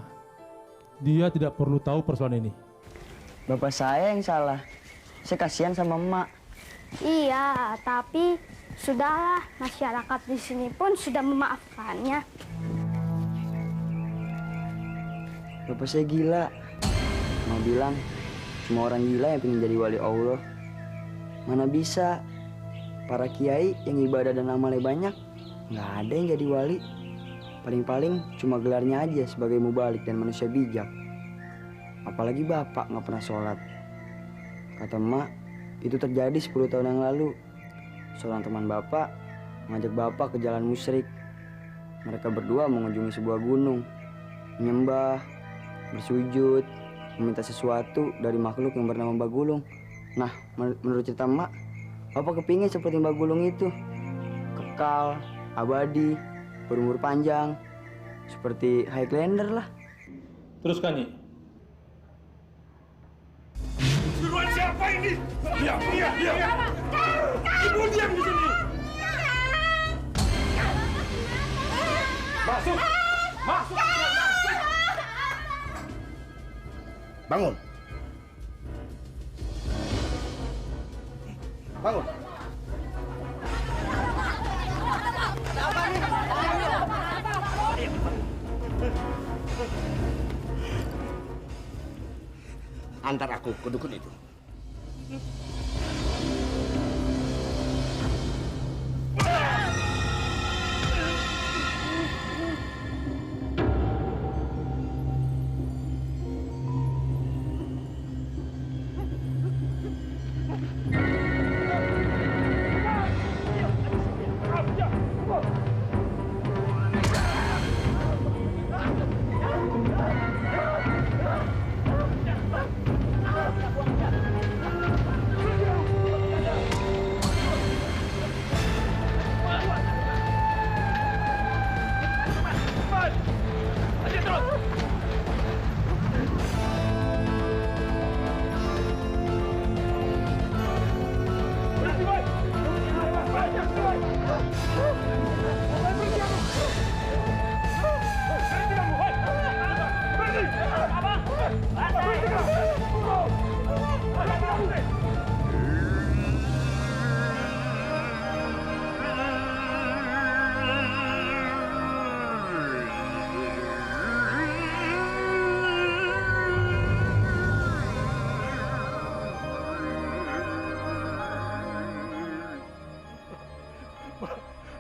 dia tidak perlu tahu persoalan ini. Bapak saya yang salah. Saya kasihan sama emak. Iya, tapi sudahlah, masyarakat di sini pun sudah memaafkannya. Bapak saya gila. Mau bilang, cuma orang gila yang pengen jadi wali Allah. Mana bisa, para kiai yang ibadah dan amalnya banyak, nggak ada yang jadi wali. Paling-paling cuma gelarnya aja sebagai mubalik dan manusia bijak. Apalagi bapak nggak pernah sholat. Kata emak, itu terjadi 10 tahun yang lalu. Seorang teman bapak ngajak bapak ke jalan musyrik. Mereka berdua mengunjungi sebuah gunung, menyembah, bersujud, meminta sesuatu dari makhluk yang bernama Bagulung. Nah, menurut cerita emak, bapak kepingin seperti Bagulung itu. Kekal, abadi, berumur panjang, seperti Highlander lah. Teruskan, Nyi. Suruhan siapa ini? Diam. Ibu diam di sini. Masuk. Bangun. Antar aku ke dukun itu.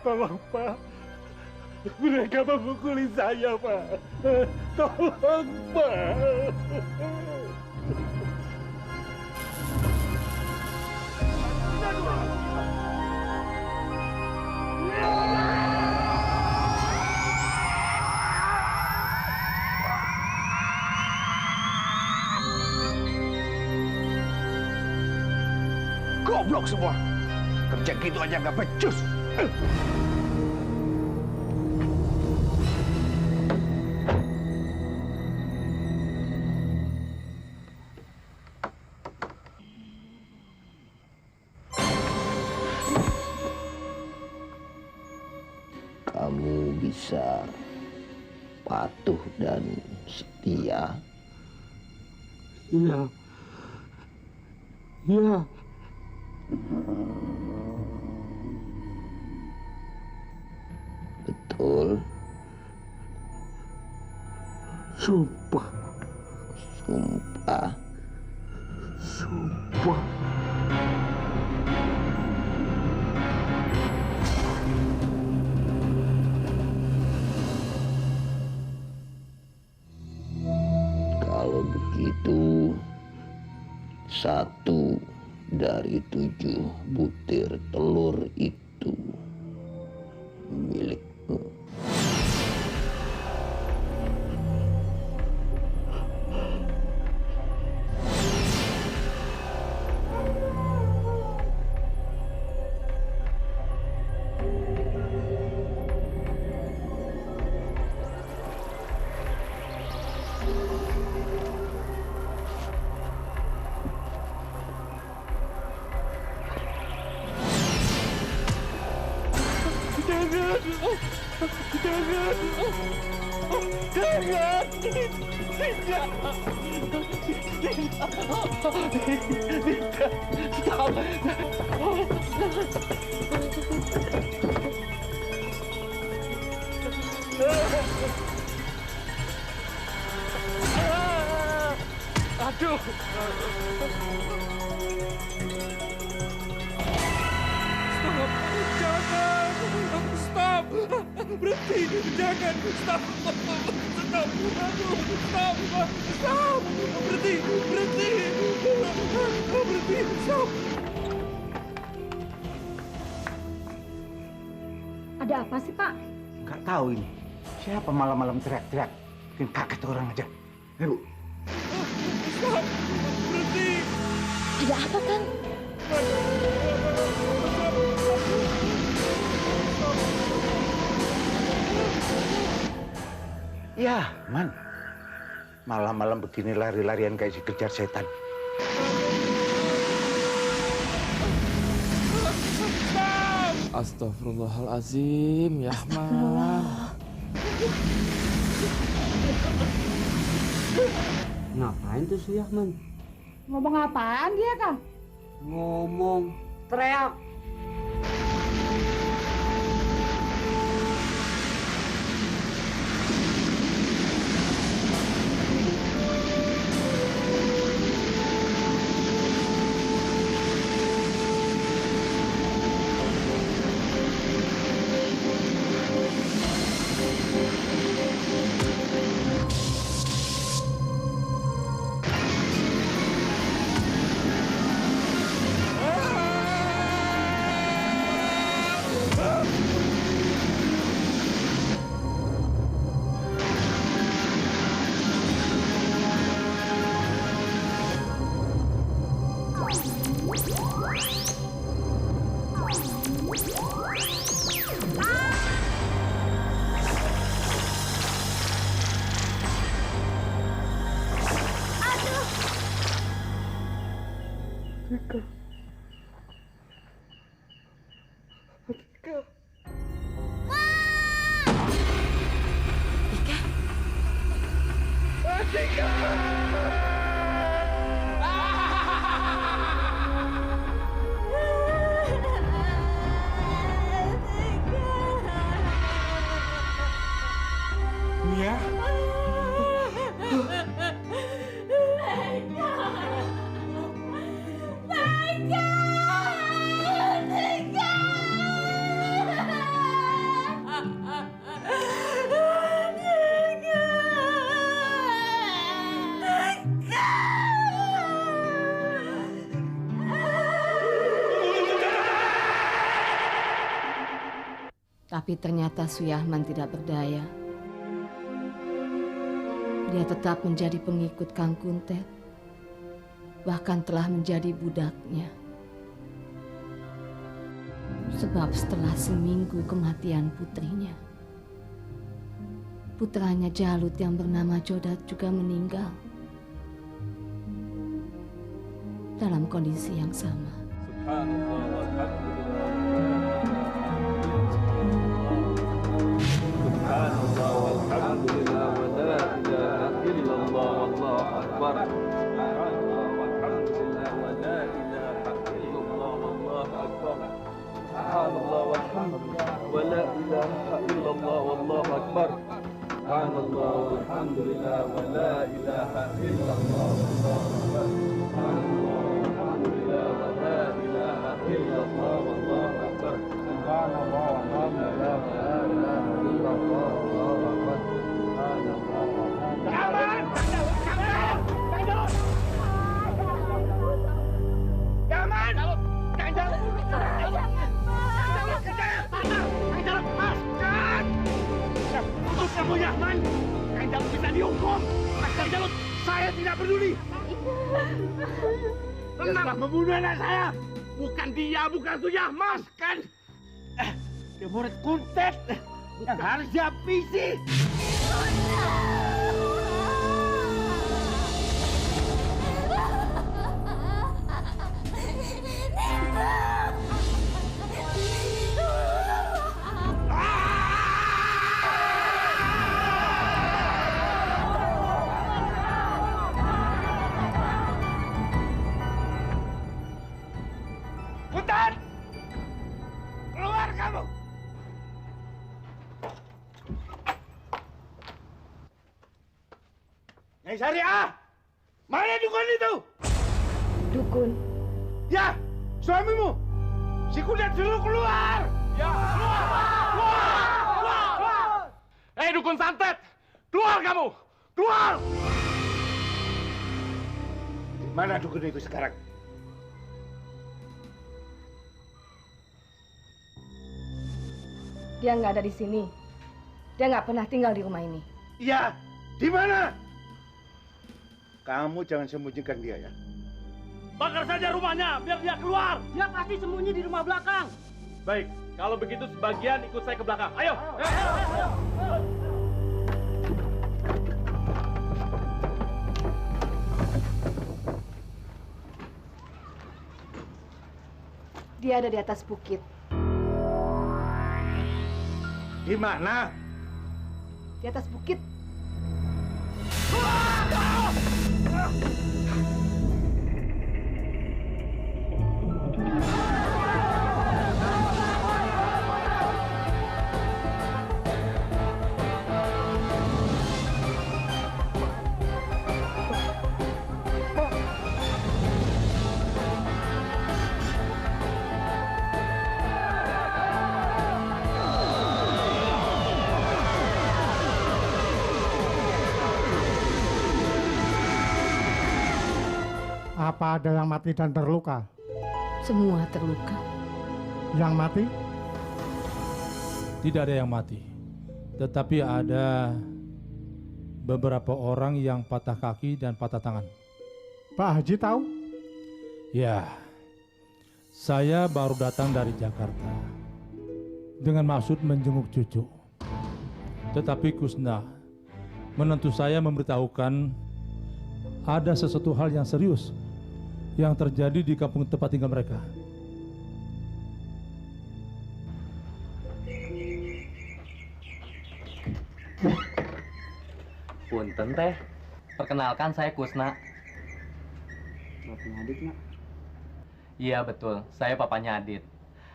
Tolong, Pak. Mereka memukuli saya, Pak. Tolong, Pak. Goblok semua. Kerja gitu aja nggak becus. Kamu bisa patuh dan setia. Iya. Betul. Sumpah. Kalau begitu, 1 dari 7 butir telur itu milikmu. Aduh. Stop! Berhenti! Jangan! Stop! Stop! Aduh! Stop! Stop! Berhenti! Berhenti! Berhenti! Stop! Ada apa sih, Pak? Nggak tahu ini. Siapa malam-malam teriak-teriak? Bikin kaget orang aja. Ayo. Stop! Berhenti! Ada apa, Kang? Ya, Man. Malam-malam begini lari-larian kayak si kejar setan. Astagfirullahalazim, ya Man. Ngapain tuh si Yahman? Ngomong apaan dia, Kang? Ngomong, teriak. Mia? Tapi ternyata Suyahman tidak berdaya. Dia tetap menjadi pengikut Kang Kuntet, bahkan telah menjadi budaknya. Sebab setelah seminggu kematian putrinya, putranya Jalut yang bernama Jodat juga meninggal dalam kondisi yang sama. Kamu Yahman, Kang Jalut bisa dihukum. Kang Jalut, saya tidak peduli. Dia telah membunuh anak saya. Bukan dia, bukan Suyahman, kan? Dia murid Kuntet yang harus dihabisi. Hei Syariah, mana dukun itu? Dukun? Ya, suamimu. Si Kuntet suruh keluar. Ya, keluar! Hei dukun santet, keluar kamu! Keluar! Mana dukun itu sekarang? Dia nggak ada di sini. Dia nggak pernah tinggal di rumah ini. Iya, di mana? Kamu jangan sembunyikan dia ya. Bakar saja rumahnya, biar dia keluar. Dia pasti sembunyi di rumah belakang. Baik, kalau begitu sebagian ikut saya ke belakang. Ayo. Dia ada di atas bukit. Di mana? Di atas bukit. Apa ada yang mati dan terluka? Semua terluka. Yang mati? Tidak ada yang mati. Tetapi ada beberapa orang yang patah kaki dan patah tangan. Pak Haji tahu? Ya, saya baru datang dari Jakarta dengan maksud menjenguk cucu. Tetapi Kusna menentu saya memberitahukan ada sesuatu hal yang serius yang terjadi di kampung tempat tinggal mereka. Punten teh, perkenalkan saya Kusna. Bapaknya Adit, Nak? Iya betul, saya papanya Adit.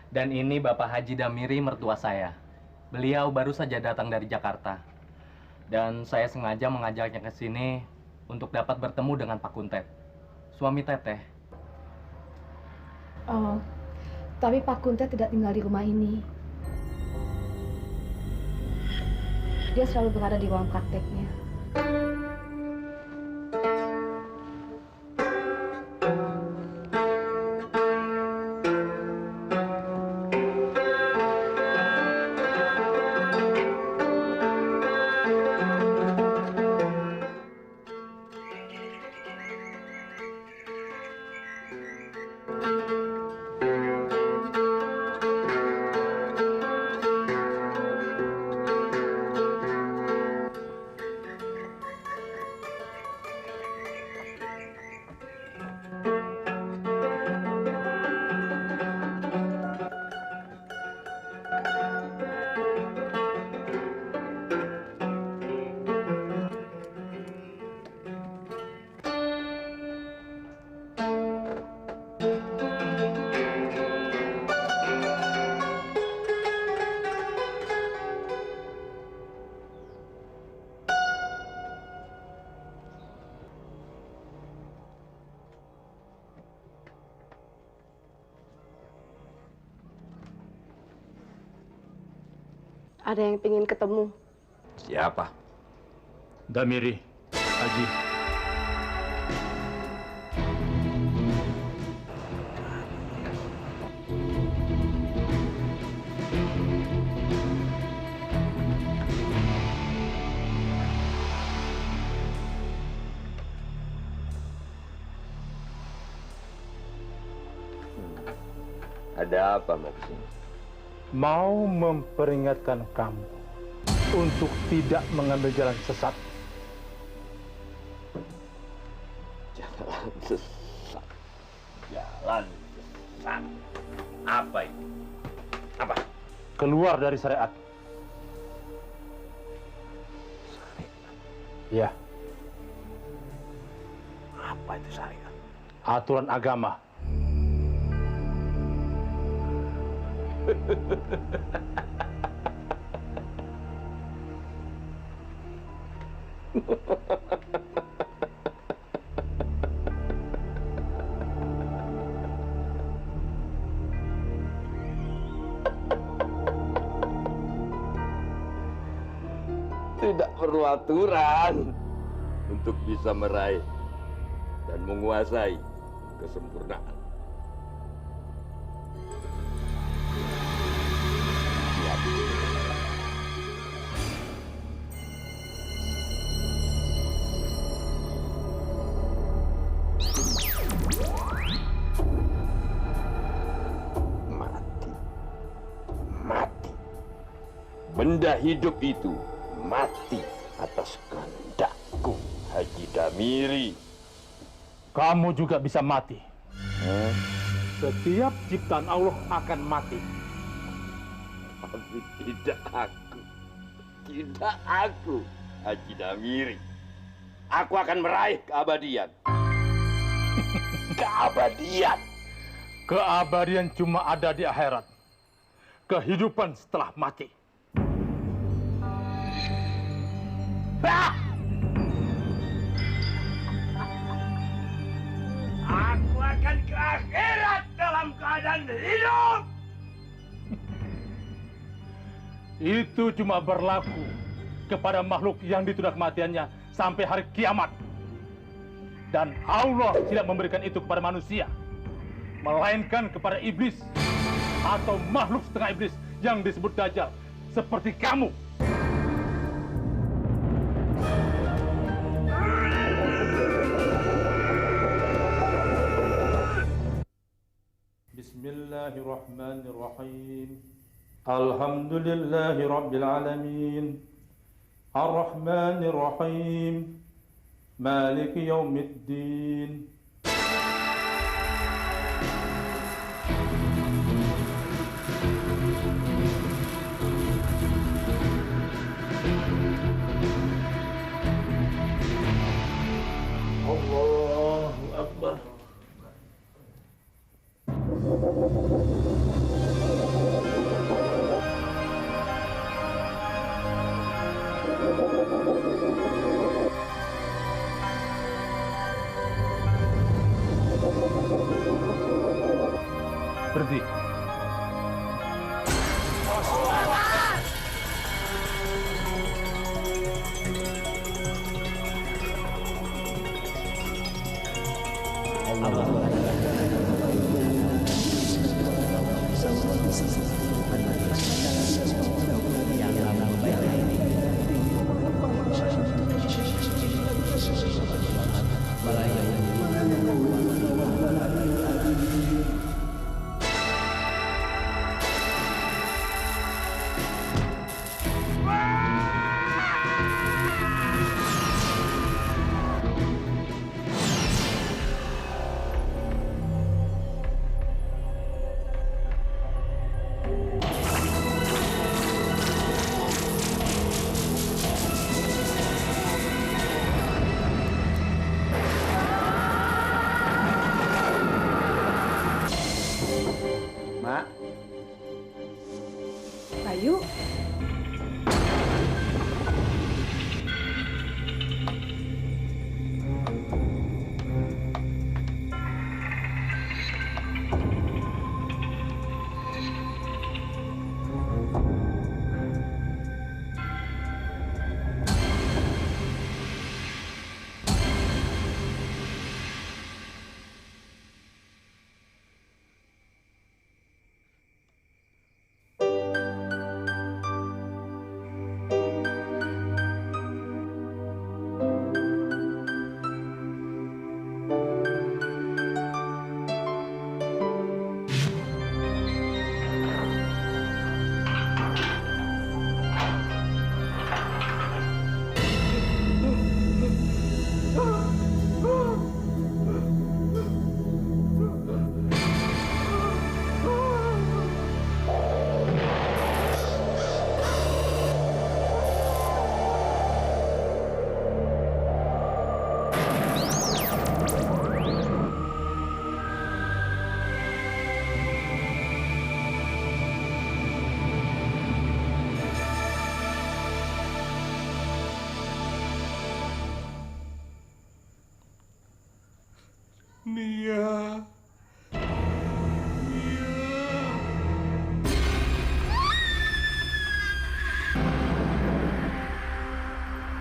Dan ini Bapak Haji Damiri, mertua saya. Beliau baru saja datang dari Jakarta. Dan saya sengaja mengajaknya ke sini untuk dapat bertemu dengan Pak Kuntet, suami Teteh. Oh, tapi Pak Kuntet tidak tinggal di rumah ini. Dia selalu berada di ruang prakteknya. Ada yang ingin ketemu. Siapa? Damiri, Haji. Ada apa mau kesini? Mau memperingatkan kamu untuk tidak mengambil jalan sesat. Jalan sesat. Jalan sesat. Apa itu? Apa? Keluar dari syariat. Ya. Apa itu syariat? Aturan agama. tidak perlu aturan untuk bisa meraih dan menguasai kesempurnaan. Mati. Benda hidup itu mati atas kehendakku, Haji Damiri. Kamu juga bisa mati. Setiap ciptaan Allah akan mati. Tapi tidak aku. Tidak aku, Haji Damiri. Aku akan meraih keabadian. Keabadian. Keabadian cuma ada di akhirat. Kehidupan setelah mati. Aku akan ke akhirat dalam keadaan hidup. Itu cuma berlaku kepada makhluk yang ditunda kematiannya sampai hari kiamat. Dan Allah tidak memberikan itu kepada manusia, melainkan kepada iblis atau makhluk setengah iblis yang disebut Dajjal, seperti kamu. Bismillahirrahmanirrahim. Alhamdulillahi Rabbil Alamin. Ar-Rahmanir-Rahim. Maliki Yawmiddin. Allahu Akbar. Berhenti. Bayu.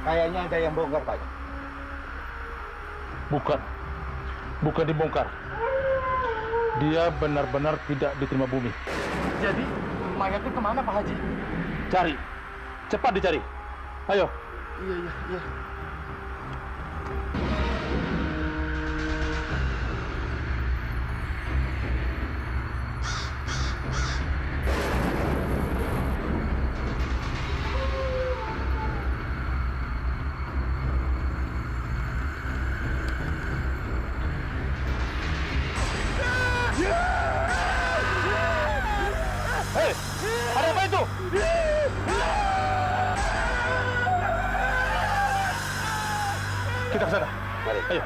Kayaknya ada yang bongkar, Pak. Bukan dibongkar. Dia benar-benar tidak diterima bumi. Jadi mayatnya kemana Pak Haji? Cari, cepat dicari. Ayo. Iya. Hei, ada apa itu? Kita ke sana. Mari. Ayo.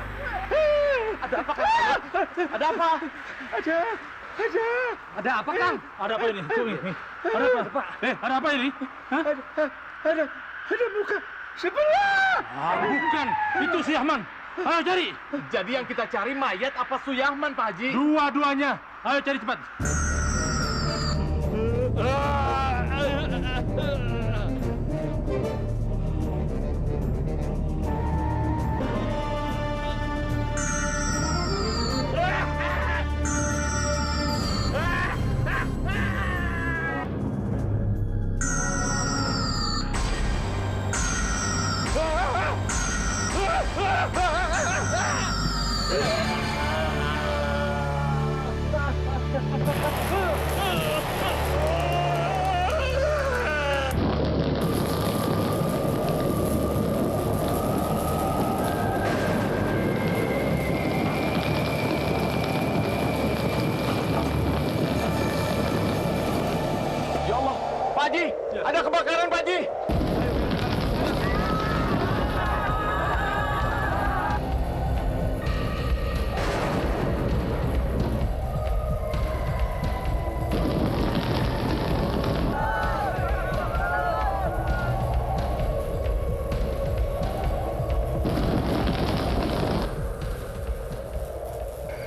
Ada apa Kang? Ada apa? Aja. Ada apa Kang? Ada apa ini? Tuh ini. Ada apa? Ada apa ini? Hah? Ada muka sebelah. Bukan. Itu si Ahman. Ayo cari. Jadi yang kita cari mayat apa Suyahman Pak Haji? Dua-duanya. Ayo cari cepat. Ya Allah, Pak Haji, ada kebakaran Pak Haji.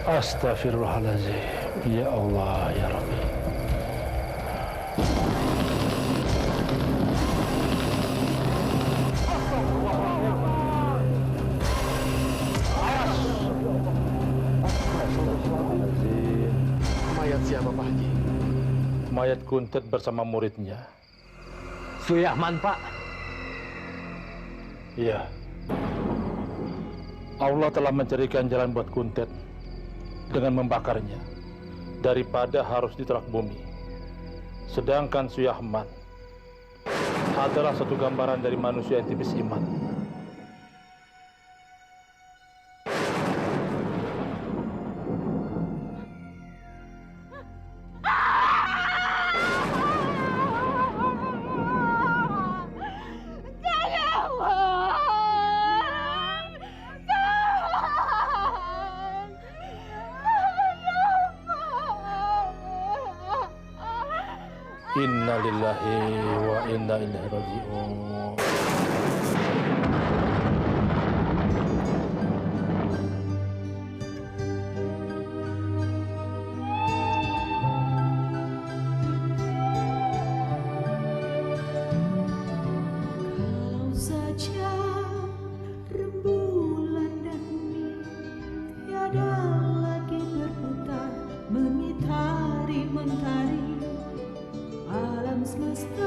Astaghfirullahaladzim. Ya Allah, ya Rabbi. Mayat siapa Pak Haji? Mayat Kuntet bersama muridnya. Suyahman, Pak. Iya. Allah telah mencarikan jalan buat Kuntet dengan membakarnya daripada harus diterak bumi. Sedangkan Suyahman adalah satu gambaran dari manusia yang tipis iman. Inna lillahi wa inna ilaihi raji'un. Kalau saja rembulan dan bumi tiada lagi berputar mengitari mentari alam semesta